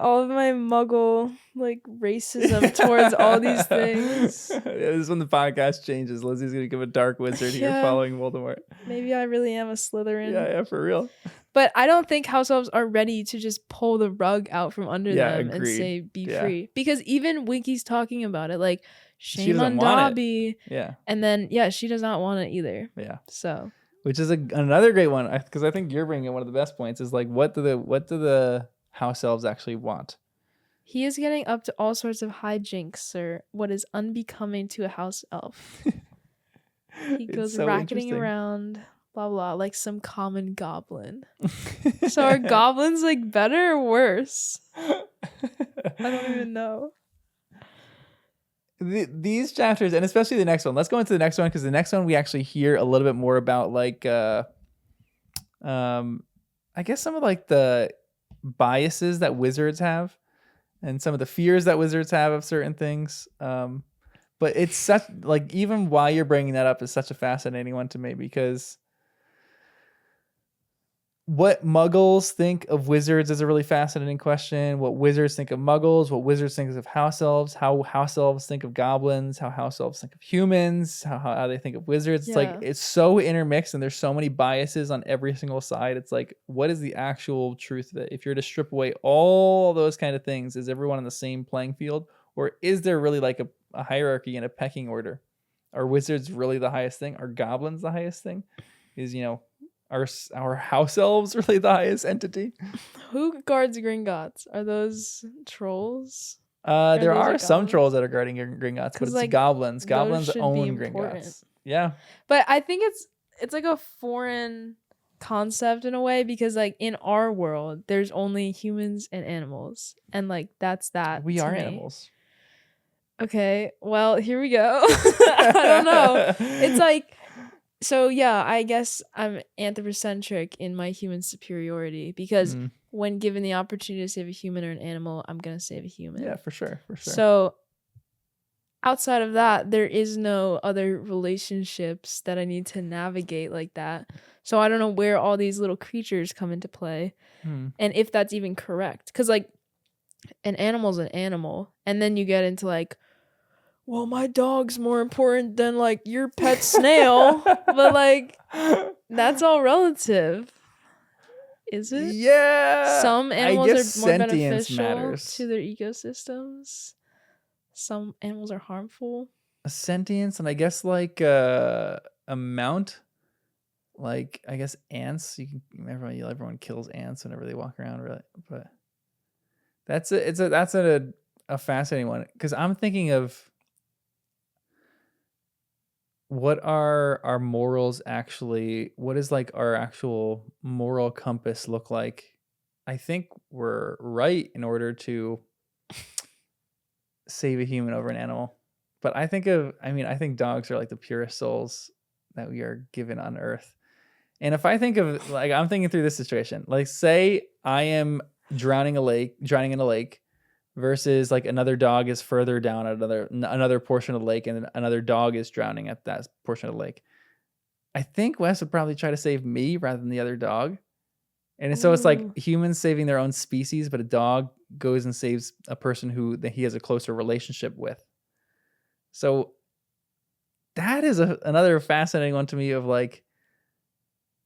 All of my muggle like racism towards all these things. Yeah, this is when the podcast changes. Lizzie's gonna give a dark wizard here following Voldemort. Maybe I really am a Slytherin. Yeah, for real. But I don't think house elves are ready to just pull the rug out from under them and say be free. Because even Winky's talking about it, like, shame on Dobby. Yeah. And then, she does not want it either. Yeah. So. Which is another great one, because I think you're bringing one of the best points, is like, what do the house elves actually want? He is getting up to all sorts of hijinks, sir. What is unbecoming to a house elf? He goes racketing around, blah, blah, like some common goblin. So are goblins like better or worse? I don't even know. These chapters, and especially the next one, let's go into the next one, because the next one we actually hear a little bit more about like I guess some of like the biases that wizards have and some of the fears that wizards have of certain things. But it's such like, even why you're bringing that up is such a fascinating one to me, because what muggles think of wizards is a really fascinating question. What wizards think of muggles, what wizards think of house elves, how house elves think of goblins, how house elves think of humans, how they think of wizards. It's like, it's so intermixed and there's so many biases on every single side. It's like, what is the actual truth of it? If you're to strip away all those kind of things, is everyone on the same playing field? Or is there really like a hierarchy and a pecking order? Are wizards really the highest thing? Are goblins the highest thing? Is, our house elves really the highest entity? Who guards Gringotts? Are those trolls? There are some trolls that are guarding Gringotts, but it's like, goblins. Goblins own Gringotts. Yeah. But I think it's like a foreign concept in a way, because like in our world there's only humans and animals, and like that's that. We are animals. Okay, well, here we go. I don't know. It's like, so yeah, I guess I'm anthropocentric in my human superiority, because when given the opportunity to save a human or an animal, I'm going to save a human. Yeah, for sure. So outside of that, there is no other relationships that I need to navigate like that. So I don't know where all these little creatures come into play and if that's even correct. Because like an animal's an animal, and then you get into like, well, my dog's more important than like your pet snail. But like, that's all relative. Is it? Yeah. Some animals are more beneficial to their ecosystems. Some animals are harmful. a sentience, and I guess like a mount. Like I guess ants. You can everyone kills ants whenever they walk around, really. But that's a fascinating one because I'm thinking of what are our morals actually. What is like our actual moral compass look like? I think we're right in order to save a human over an animal. But I think dogs are like the purest souls that we are given on earth. And if I think of like, I'm thinking through this situation, like say I am drowning in a lake versus like another dog is further down at another portion of the lake and another dog is drowning at that portion of the lake. I think Wes would probably try to save me rather than the other dog. And so it's like humans saving their own species, but a dog goes and saves a person who he has a closer relationship with. So that is another fascinating one to me of like,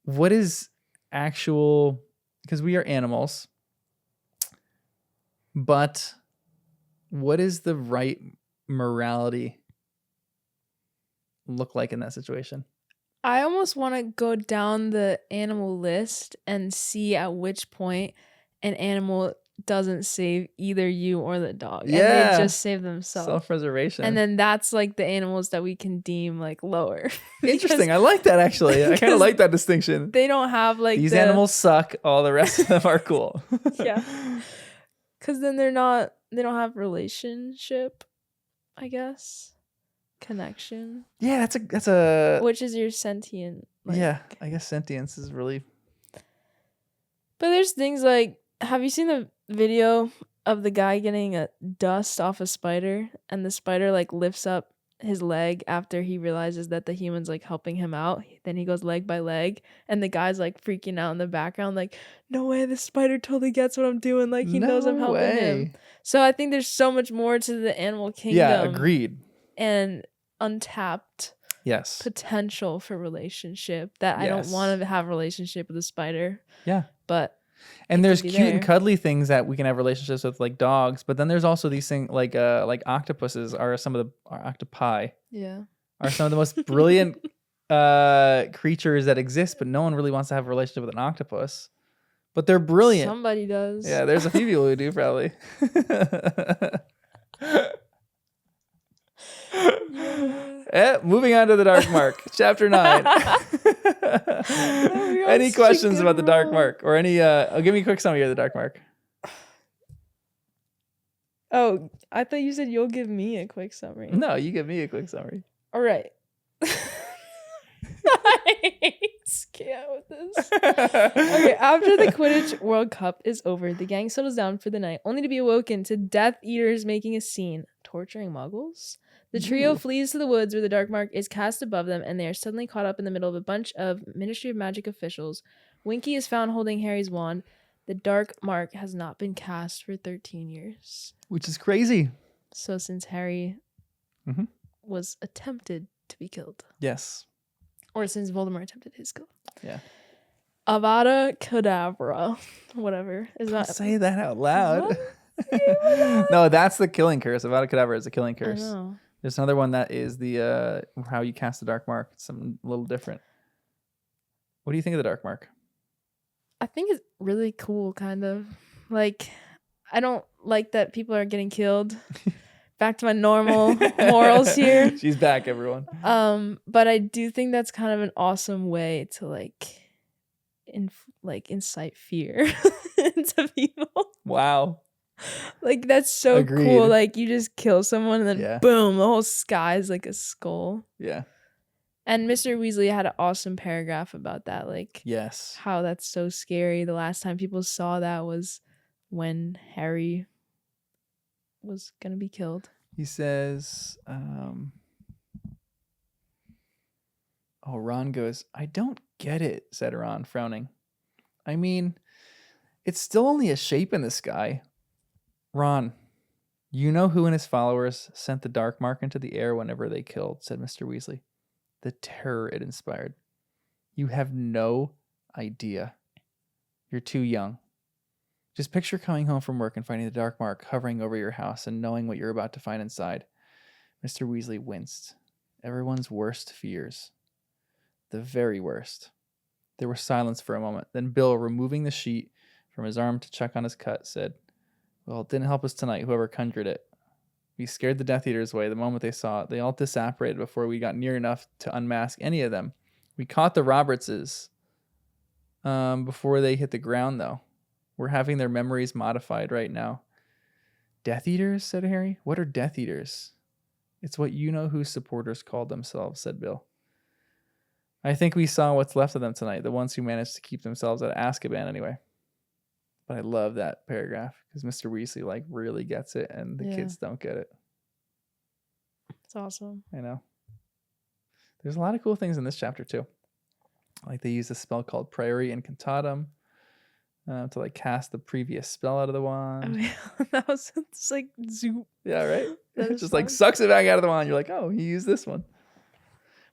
what is actual, because we are animals, but what is the right morality look like in that situation? I almost want to go down the animal list and see at which point an animal doesn't save either you or the dog. Yeah. And they just save themselves. Self-preservation. And then that's like the animals that we can deem like lower. Interesting. I like that actually. I kind of like that distinction. They don't have like these animals suck. All the rest of them are cool. Yeah. Because then they don't have relationship, I guess. Connection. Yeah, that's a which is your sentient. Like, yeah, I guess sentience is really. But there's things like, have you seen the video of the guy getting a dust off a spider and the spider like lifts up his leg after he realizes that the human's like helping him out? Then he goes leg by leg and the guy's like freaking out in the background like, no way, the spider totally gets what I'm doing, like he knows I'm helping him. So I think there's so much more to the animal kingdom. Yeah, agreed. And untapped yes potential for relationship that I don't want to have a relationship with a spider. Yeah. But and there's cute and cuddly things that we can have relationships with, like dogs, but then there's also these things like octopuses are some of our octopi. Yeah. Are some of the most brilliant creatures that exist, but no one really wants to have a relationship with an octopus. But they're brilliant. Somebody does. Yeah, there's a few people who do probably. Moving on to the Dark Mark, Chapter 9. Any questions about the Dark Mark, or any? Give me a quick summary of the Dark Mark. Oh, I thought you said you'll give me a quick summary. No, you give me a quick summary. All right. I can't with this. Okay, after the Quidditch World Cup is over, the gang settles down for the night, only to be awoken to Death Eaters making a scene, torturing muggles. The trio flees to the woods where the Dark Mark is cast above them, and they are suddenly caught up in the middle of a bunch of Ministry of Magic officials. Winky is found holding Harry's wand. The Dark Mark has not been cast for 13 years. Which is crazy. So since Harry was attempted to be killed. Yes. Or since Voldemort attempted his kill. Yeah. Avada Kedavra. Whatever. Is that... Say that out loud. No, that's the killing curse. Avada Kedavra is the killing curse. I know. There's another one that is the how you cast the Dark Mark. It's something a little different. What do you think of the Dark Mark? I think it's really cool, kind of. Like, I don't like that people are getting killed. Back to my normal morals here. She's back, everyone. But I do think that's kind of an awesome way to incite fear into people. Wow. Like, that's so Agreed. cool. Like, you just kill someone and then boom, the whole sky is like a skull. Yeah. And Mr. Weasley had an awesome paragraph about that. Like, yes, how that's so scary. The last time people saw that was when Harry was going to be killed. He says, Ron goes, I don't get it, said Ron, frowning. I mean, it's still only a shape in the sky. Ron, you know who and his followers sent the Dark Mark into the air whenever they killed, said Mr. Weasley. The terror it inspired. You have no idea. You're too young. Just picture coming home from work and finding the Dark Mark hovering over your house and knowing what you're about to find inside. Mr. Weasley winced. Everyone's worst fears. The very worst. There was silence for a moment. Then Bill, removing the sheet from his arm to check on his cut, said, "Well, it didn't help us tonight, whoever conjured it. We scared the Death Eaters away the moment they saw it. They all disapparated before we got near enough to unmask any of them. We caught the Robertses before they hit the ground, though. We're having their memories modified right now." "Death Eaters?" said Harry. "What are Death Eaters?" "It's what you-know-who supporters called themselves," said Bill. "I think we saw what's left of them tonight, the ones who managed to keep themselves out of Azkaban anyway." But I love that paragraph because Mr. Weasley like really gets it and the kids don't get it. It's awesome. I know. There's a lot of cool things in this chapter too. Like they use a spell called Priori Incantatem to like cast the previous spell out of the wand. Oh, yeah. That was just like zoop. Yeah, right? That It is just fun. like sucks it back out of the wand. You're like, oh, he used this one.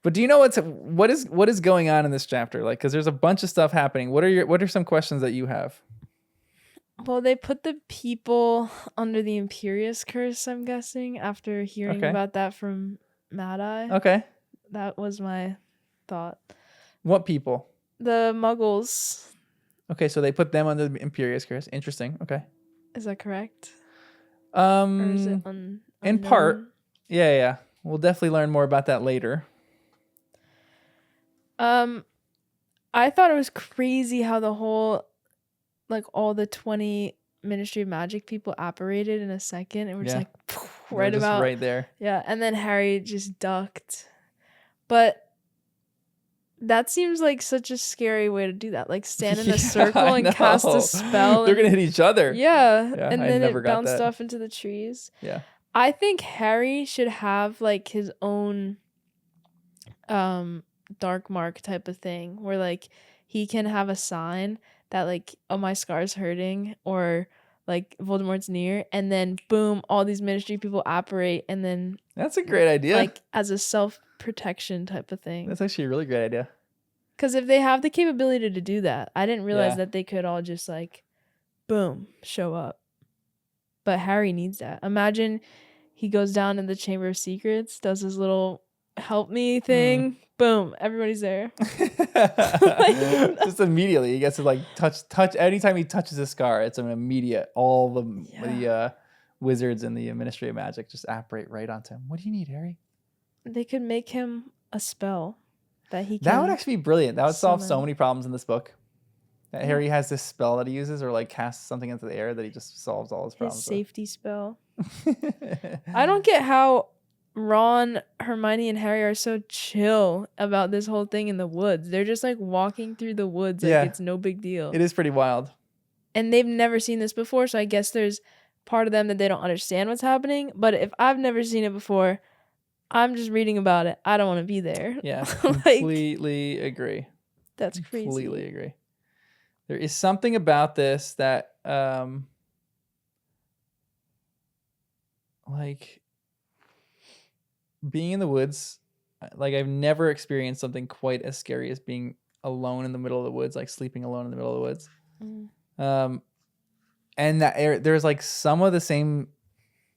But do you know what is going on in this chapter? Like, because there's a bunch of stuff happening. What are some questions that you have? Well, they put the people under the Imperious Curse, I'm guessing, after hearing Okay. about that from Mad Eye. Okay. That was my thought. What people? The Muggles. Okay, so they put them under the Imperious Curse. Interesting. Okay. Is that correct? Or is it in part. unknown? Yeah. We'll definitely learn more about that later. I thought it was crazy how the whole, like, all the 20 Ministry of Magic people apparated in a second, and we're just like They're just right there. Yeah, and then Harry just ducked. But that seems like such a scary way to do that. Like stand in a circle and cast a spell. They're gonna hit each other. Yeah, and I then never it got bounced that. off into the trees. Yeah. I think Harry should have like his own dark mark type of thing where like he can have a sign that like, oh, my scar's hurting, or like Voldemort's near, and then boom, all these Ministry people apparate, and then That's a great idea. like as a self-protection type of thing. That's actually a really great idea. Because if they have the capability to do that, I didn't realize that they could all just like, boom, show up. But Harry needs that. Imagine he goes down in the Chamber of Secrets, does his little help me thing, boom, everybody's there. Just immediately, he gets to like touch. Anytime he touches a scar, it's an immediate. All the wizards in the Ministry of Magic just apparate right onto him. What do you need, Harry? They could make him a spell that he can. That would actually be brilliant. That would solve so summon. many problems in this book. That Harry has this spell that he uses, or like casts something into the air that he just solves all his problems. His safety spell. I don't get how Ron, Hermione, and Harry are so chill about this whole thing in the woods. They're just like walking through the woods like it's no big deal. It is pretty wild. And they've never seen this before, so I guess there's part of them that they don't understand what's happening. But if I've never seen it before, I'm just reading about it. I don't want to be there. Yeah, Like, completely agree. That's crazy. Completely agree. There is something about this that, like, being in the woods, like, I've never experienced something quite as scary as being alone in the middle of the woods, like sleeping alone in the middle of the woods. And that there's like some of the same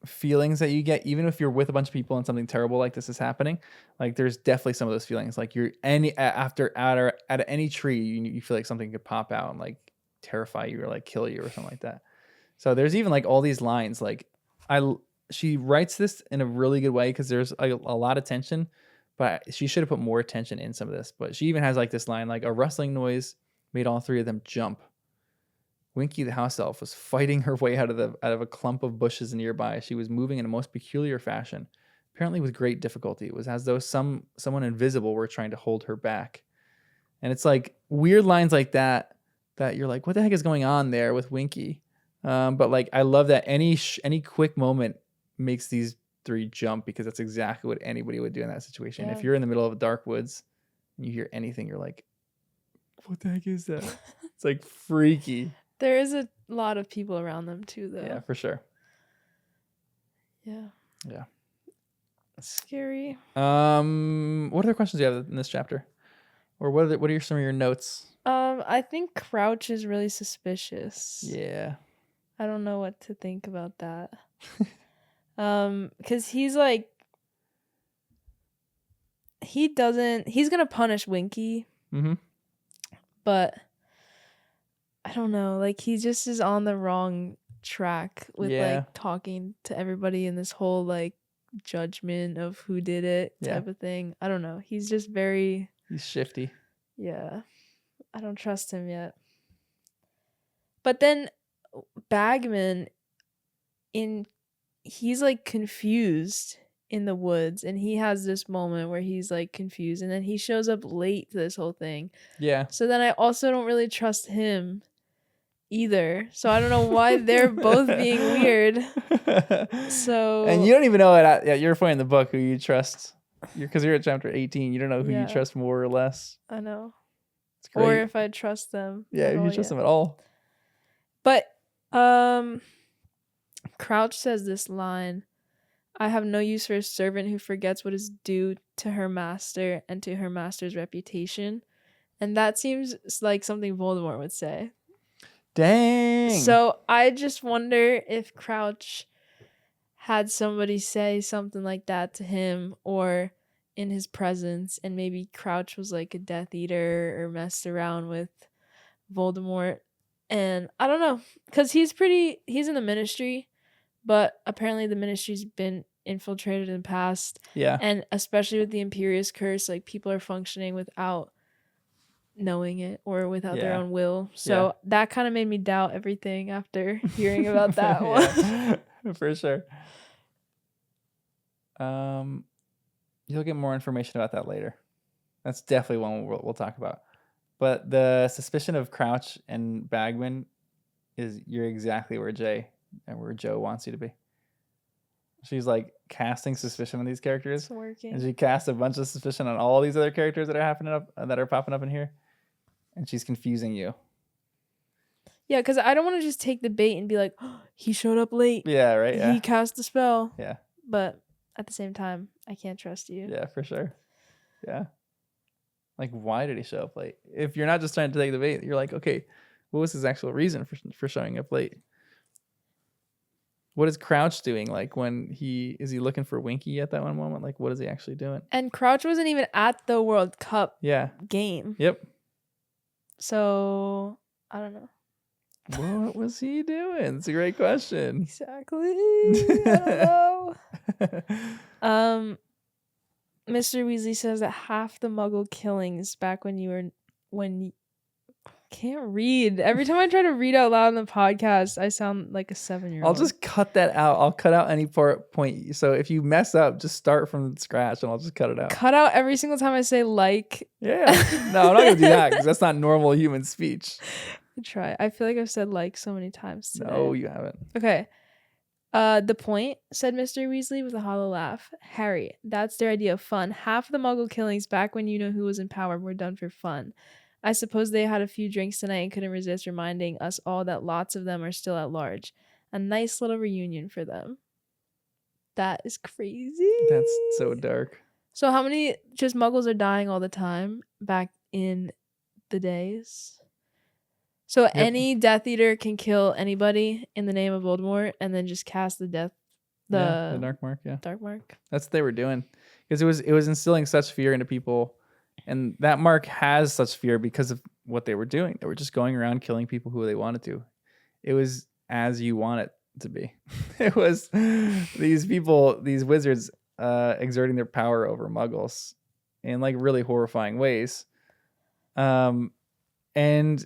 feelings that you get even if you're with a bunch of people and something terrible like this is happening. Like there's definitely some of those feelings, like you're at any tree, you feel like something could pop out and like terrify you or like kill you or something like that. So there's even like all these lines, like she writes this in a really good way because there's a lot of tension, but she should have put more attention in some of this. But she even has like this line, like a rustling noise made all three of them jump. Winky the house elf was fighting her way out of a clump of bushes nearby. She was moving in a most peculiar fashion, apparently with great difficulty. It was as though someone invisible were trying to hold her back. And it's like weird lines like that you're like, what the heck is going on there with Winky? But like I love that any quick moment makes these three jump, because that's exactly what anybody would do in that situation. Yeah. If you're in the middle of a dark woods and you hear anything, you're like, what the heck is that? It's like freaky. There is a lot of people around them too, though. Yeah, for sure. Yeah. Yeah. Scary. What other questions do you have in this chapter? Or what are some of your notes? I think Crouch is really suspicious. Yeah. I don't know what to think about that. 'Cause he's like he's gonna punish Winky, Mm-hmm. but I don't know, like he just is on the wrong track with Yeah. like talking to everybody in this whole like judgment of who did it type of thing. I don't know. He's just very He's shifty. Yeah. I don't trust him yet. But then Bagman he's like confused in the woods, and he has this moment where he's like confused, and then he shows up late to this whole thing. Yeah. So then I also don't really trust him either. So I don't know why they're both being weird. So and you don't even know at your point in the book who you trust. Because you're at chapter 18. You don't know who you trust more or less. I know. It's great. Or if I trust them. Yeah, if you trust them at all. But Crouch says this line, I have no use for a servant who forgets what is due to her master and to her master's reputation. And that seems like something Voldemort would say. Dang. So I just wonder if Crouch had somebody say something like that to him or in his presence, and maybe Crouch was like a Death Eater or messed around with Voldemort. And I don't know, because he's in the Ministry, but apparently the Ministry's been infiltrated in the past. Yeah. And especially with the Imperious Curse, like people are functioning without knowing it or without their own will. So that kind of made me doubt everything after hearing about that one. For sure. You'll get more information about that later. That's definitely one we'll talk about. But the suspicion of Crouch and Bagman is you're exactly where Joe wants you to be. She's like casting suspicion on these characters. It's working. And she casts a bunch of suspicion on all these other characters that are popping up in here. And she's confusing you. Yeah, because I don't want to just take the bait and be like, oh, he showed up late. Yeah, right. Yeah. He cast a spell. Yeah. But at the same time, I can't trust you. Yeah, for sure. Yeah. Like, why did he show up late? If you're not just trying to take the bait, you're like, okay, what was his actual reason for showing up late? What is Crouch doing? Like, is he looking for Winky at that one moment? Like, what is he actually doing? And Crouch wasn't even at the World Cup game. Yep. So, I don't know. What was he doing? It's a great question. Exactly. I don't know. Mr. Weasley says that half the Muggle killings back when you can't read. Every time I try to read out loud in the podcast, I sound like a 7-year-old. I'll just cut that out. I'll cut out any point. So if you mess up, just start from scratch and I'll just cut it out. Cut out every single time I say like. Yeah. No, I'm not going to do that because that's not normal human speech. I try. I feel like I've said like so many times today. No, you haven't. Okay. The point, said Mr. Weasley with a hollow laugh. Harry, that's their idea of fun. Half the Muggle killings back when you know who was in power were done for fun. I suppose they had a few drinks tonight and couldn't resist reminding us all that lots of them are still at large. A nice little reunion for them. That is crazy. That's so dark. So how many just Muggles are dying all the time back in the days? So any Death Eater can kill anybody in the name of Voldemort and then just cast the Dark Mark, Dark Mark. That's what they were doing. Because it was instilling such fear into people. And that mark has such fear because of what they were doing. They were just going around killing people who they wanted to. It was as you want it to be. It was these people, these wizards, exerting their power over Muggles in like really horrifying ways. And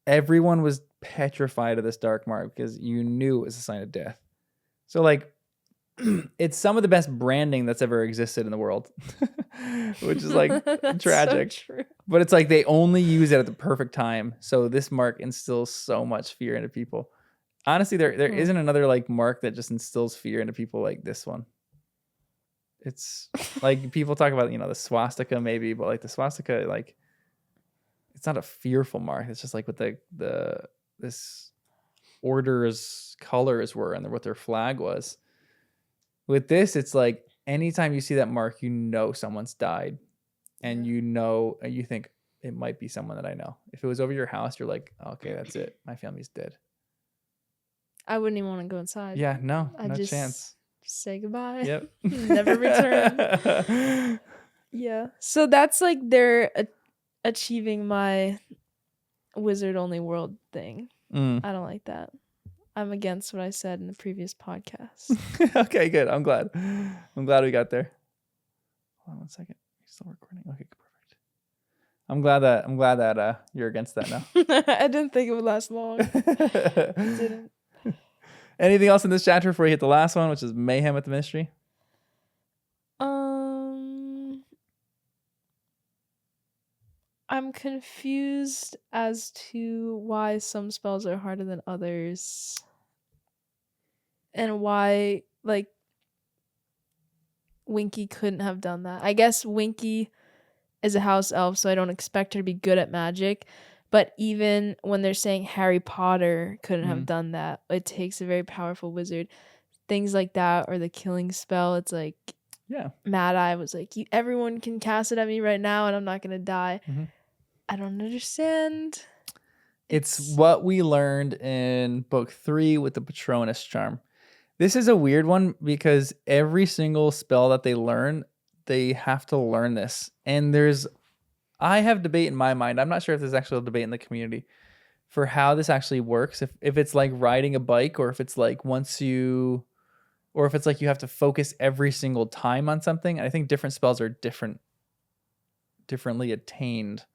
everyone was petrified of this dark mark because you knew it was a sign of death. So like, it's some of the best branding that's ever existed in the world, which is like tragic. So true. But it's like they only use it at the perfect time. So this mark instills so much fear into people. Honestly, there isn't another like mark that just instills fear into people like this one. It's like people talk about, the swastika maybe, but like the swastika, like it's not a fearful mark. It's just like what this order's colors were and what their flag was. With this, it's like anytime you see that mark, someone's died, and you think it might be someone that I know. If it was over your house, you're like, okay, that's it. My family's dead. I wouldn't even want to go inside. Yeah, no chance. Just say goodbye. Yep. Never return. Yeah. So that's like they're achieving my wizard only world thing. Mm. I don't like that. I'm against what I said in the previous podcast. Okay, good. I'm glad. I'm glad we got there. Hold on one second. You're still recording. Okay, perfect. I'm glad that you're against that now. I didn't think it would last long. It didn't. Anything else in this chapter before we hit the last one, which is mayhem at the ministry? I'm confused as to why some spells are harder than others. And why, like, Winky couldn't have done that. I guess Winky is a house elf, so I don't expect her to be good at magic. But even when they're saying Harry Potter couldn't have done that, it takes a very powerful wizard. Things like that, or the killing spell, it's like, Yeah. Mad Eye was like, everyone can cast it at me right now and I'm not going to die. Mm-hmm. I don't understand. It's what we learned in book 3 with the Patronus charm. This is a weird one because every single spell that they learn, they have to learn this. And I have debate in my mind. I'm not sure if there's actually a debate in the community for how this actually works. If it's like riding a bike, or if it's like or if it's like you have to focus every single time on something. I think different spells are differently attained.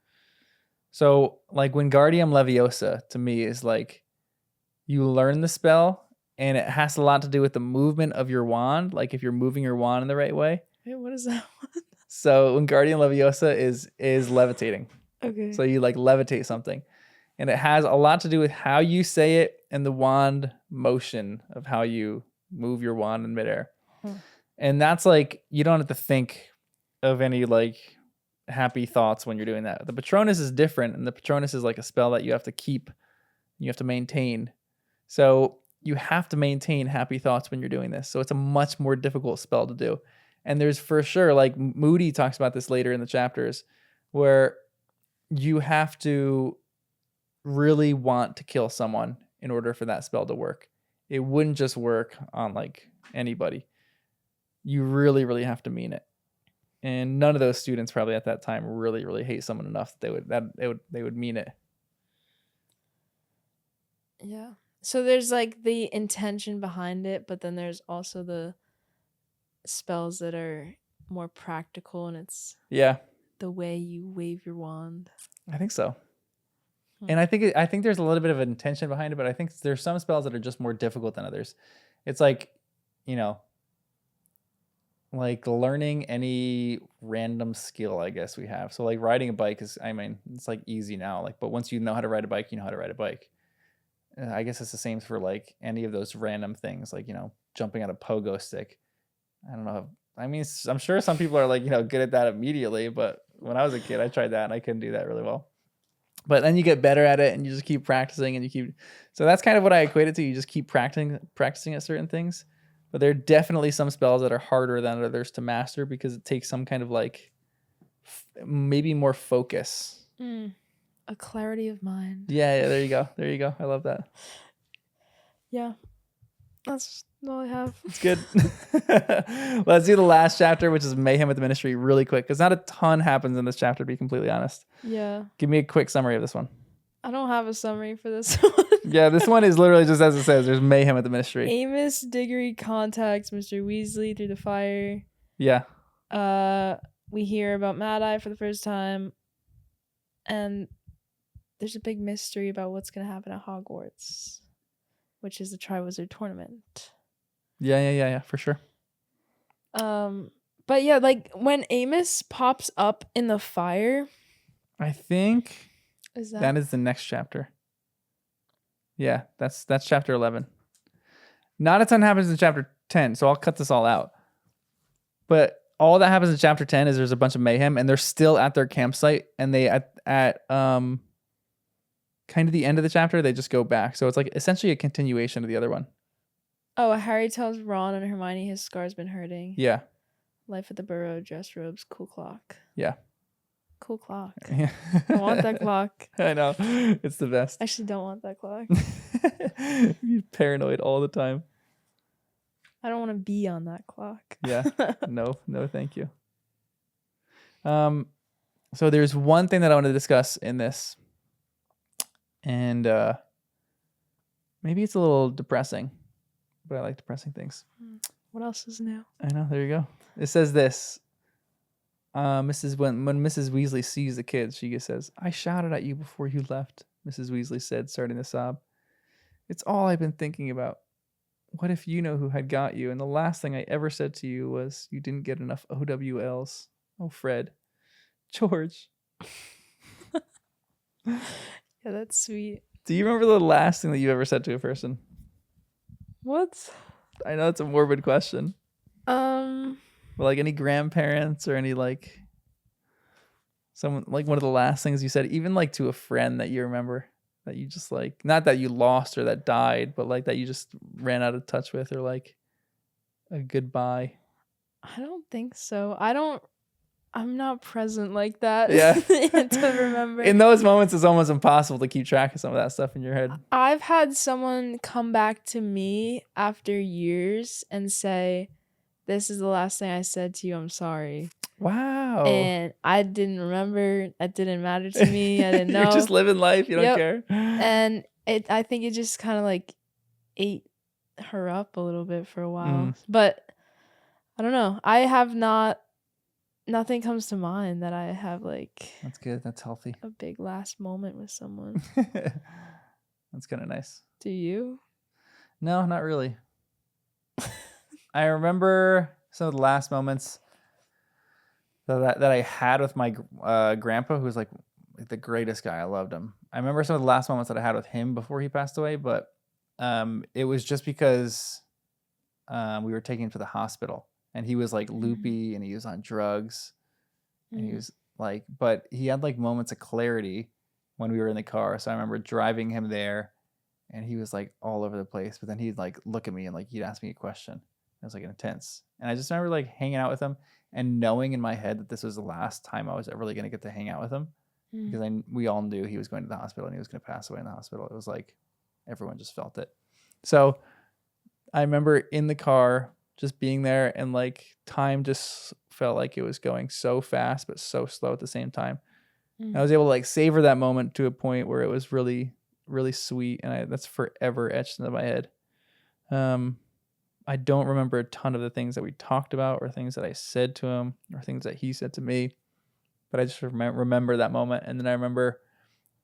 So like Wingardium Leviosa to me is like you learn the spell and it has a lot to do with the movement of your wand. Like if you're moving your wand in the right way. Wait, what is that one? So Wingardium Leviosa is levitating. Okay. So you like levitate something. And it has a lot to do with how you say it and the wand motion of how you move your wand in midair. And that's like, you don't have to think of any like happy thoughts when you're doing that. The Patronus is different, and the Patronus is like a spell that you have to keep, you have to maintain. So you have to maintain happy thoughts when you're doing this. So it's a much more difficult spell to do. And there's for sure, like Moody talks about this later in the chapters, where you have to really want to kill someone in order for that spell to work. It wouldn't just work on like anybody. You really, really have to mean it. And none of those students probably at that time really, really hate someone enough that they would mean it. Yeah. So there's like the intention behind it, but then there's also the spells that are more practical, and it's the way you wave your wand. I think so. And I think there's a little bit of an intention behind it, but I think there's some spells that are just more difficult than others. It's like, like learning any random skill, I guess we have. So like riding a bike it's like easy now. Like, but once you know how to ride a bike, you know how to ride a bike. I guess it's the same for like any of those random things, like, jumping on a pogo stick. I don't know. I'm sure some people are like, good at that immediately, but when I was a kid, I tried that and I couldn't do that really well. But then you get better at it and you just keep practicing so that's kind of what I equate it to. You just keep practicing at certain things. But there are definitely some spells that are harder than others to master because it takes some kind of like maybe more focus. A clarity of mind. Yeah, there you go. I love that. Yeah. That's all I have. It's good. Let's do the last chapter, which is Mayhem at the Ministry, really quick, because not a ton happens in this chapter, to be completely honest. Yeah. Give me a quick summary of this one. I don't have a summary for this one. Yeah, this one is literally just as it says. There's mayhem at the Ministry. Amos Diggory contacts Mr. Weasley through the fire. Yeah. We hear about Mad Eye for the first time. And there's a big mystery about what's going to happen at Hogwarts, which is the Triwizard Tournament. Yeah, for sure. But yeah, like when Amos pops up in the fire, I think that is the next chapter. Yeah, that's chapter 11. Not a ton happens in chapter 10, so I'll cut this all out. But all that happens in chapter 10 is there's a bunch of mayhem, and they're still at their campsite, and they at kind of the end of the chapter, they just go back. So it's like essentially a continuation of the other one. Oh, Harry tells Ron and Hermione his scar's been hurting. Yeah. Life at the Burrow, dress robes, cool clock. Yeah. Cool clock. Yeah. I want that clock. I know. It's the best. I actually don't want that clock. You're paranoid all the time. I don't want to be on that clock. Yeah. No, thank you. So there's one thing that I want to discuss in this, and maybe it's a little depressing, but I like depressing things. What else is new? I know. There you go. It says this. When Mrs. Weasley sees the kids, she just says, "I shouted at you before you left," Mrs. Weasley said, starting to sob. "It's all I've been thinking about. What if you know who had got you, and the last thing I ever said to you was you didn't get enough OWLs? Oh, Fred. George." Yeah, that's sweet. Do you remember the last thing that you ever said to a person? What? I know it's a morbid question. But like any grandparents or any like someone, like one of the last things you said, even like to a friend that you remember that you just like, not that you lost or that died, but like that you just ran out of touch with, or like a goodbye. I don't think so. I'm not present like that. Yeah. To remember. In those moments, it's almost impossible to keep track of some of that stuff in your head. I've had someone come back to me after years and say, "This is the last thing I said to you. I'm sorry." Wow. And I didn't remember. It didn't matter to me. I didn't know. You're just living life. You don't care. And I think it just kind of like ate her up a little bit for a while. But I don't know. I have not. Nothing comes to mind that I have like. That's good. That's healthy. A big last moment with someone. That's kind of nice. Do you? No, not really. I remember some of the last moments that I had with my grandpa, who was like the greatest guy. I loved him. I remember some of the last moments that I had with him before he passed away, but it was just because we were taking him to the hospital, and he was like loopy and he was on drugs, and he was like, but he had like moments of clarity when we were in the car. So I remember driving him there, and he was like all over the place, but then he'd like look at me and like he'd ask me a question. It was like intense. And I just remember like hanging out with him and knowing in my head that this was the last time I was ever really going to get to hang out with him, because we all knew he was going to the hospital and he was going to pass away in the hospital. It was like everyone just felt it. So I remember in the car just being there, and like time just felt like it was going so fast but so slow at the same time. And I was able to like savor that moment to a point where it was really, really sweet, and that's forever etched into my head. I don't remember a ton of the things that we talked about or things that I said to him or things that he said to me, but I just remember that moment. And then I remember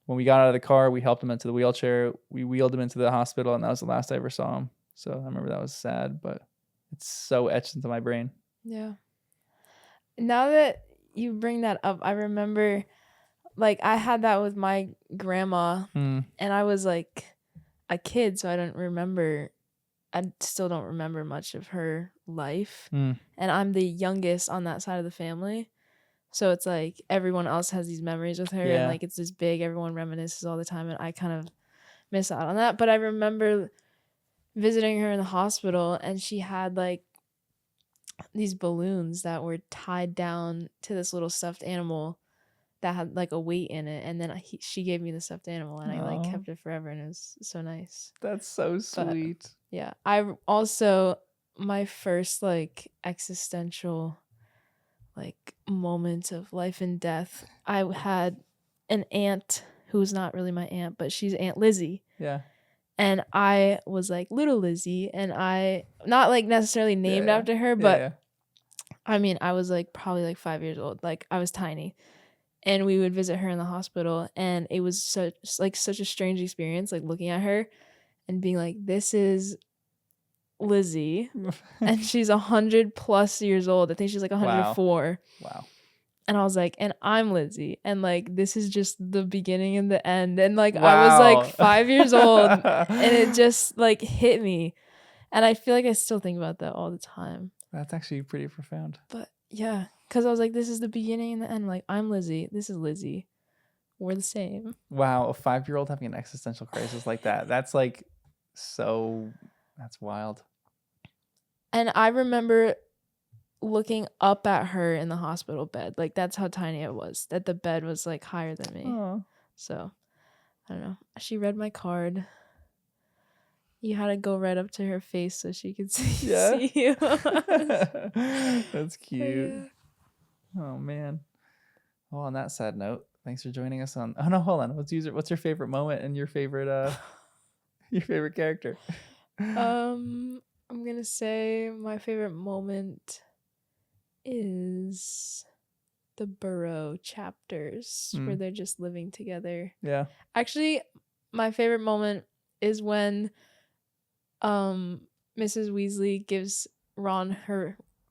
when we got out of the car, we helped him into the wheelchair, we wheeled him into the hospital, and that was the last I ever saw him. So I remember that was sad, but it's so etched into my brain. Yeah. Now that you bring that up, I remember like I had that with my grandma, and I was like a kid, so I still don't remember much of her life. And I'm the youngest on that side of the family. So it's like everyone else has these memories with her, and like it's this big, everyone reminisces all the time, and I kind of miss out on that. But I remember visiting her in the hospital, and she had like these balloons that were tied down to this little stuffed animal that had like a weight in it, and then she gave me the stuffed animal, and I like kept it forever, and it was so nice. That's so sweet. But, yeah, I also, my first like existential like moment of life and death, I had an aunt who's not really my aunt, but she's Aunt Lizzy. Yeah. And I was like little Lizzy, and I not like necessarily named after her, but I mean, I was like probably like 5 years old. Like I was tiny, and we would visit her in the hospital, and it was such a strange experience, like looking at her and being like, this is Lizzy, and she's 100+ years old. I think she's like 104. Wow. And I was like, and I'm Lizzy, and like this is just the beginning and the end. And like I was like 5 years old, and it just like hit me, and I feel like I still think about that all the time. That's actually pretty profound. But yeah, because I was like, this is the beginning and the end. Like I'm Lizzy, this is Lizzy, we're the same. Wow, a 5-year-old having an existential crisis like that. That's like that's wild. And I remember looking up at her in the hospital bed. Like that's how tiny it was, that the bed was like higher than me. Aww. So I don't know. She read my card. You had to go right up to her face so she could see, Yeah. see you. That's cute. Yeah. Oh man. Well, on that sad note, thanks for joining us on. Oh no, hold on. What's your favorite moment and your favorite character? I'm gonna say my favorite moment is the Burrow chapters where they're just living together. Yeah. Actually, my favorite moment is when Mrs. Weasley gives Ron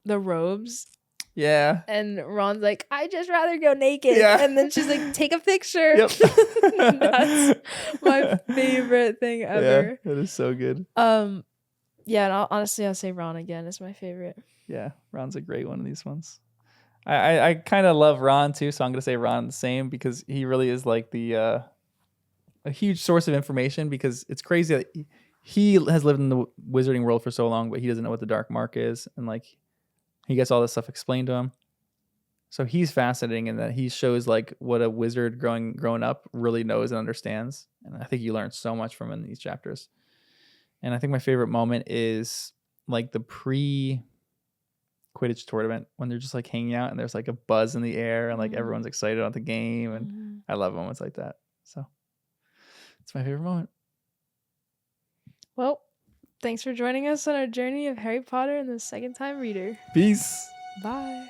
the robes. Yeah. And Ron's like, I just rather go naked. Yeah. And then she's like, take a picture. Yep. That's my favorite thing ever. Yeah, that is so good. Yeah, and honestly, I'll say Ron again is my favorite. Yeah, Ron's a great one of these ones. I kind of love Ron too, so I'm gonna say Ron the same because he really is like the a huge source of information because it's crazy that he has lived in the wizarding world for so long, but he doesn't know what the dark mark is, and like he gets all this stuff explained to him. So he's fascinating in that he shows like what a wizard growing up really knows and understands, and I think you learn so much from him in these chapters. And I think my favorite moment is like the Quidditch tournament when they're just like hanging out and there's like a buzz in the air and like everyone's excited about the game, and I love moments like that. So it's my favorite moment. Well, thanks for joining us on our journey of Harry Potter and the Second Time Reader. Peace. Bye.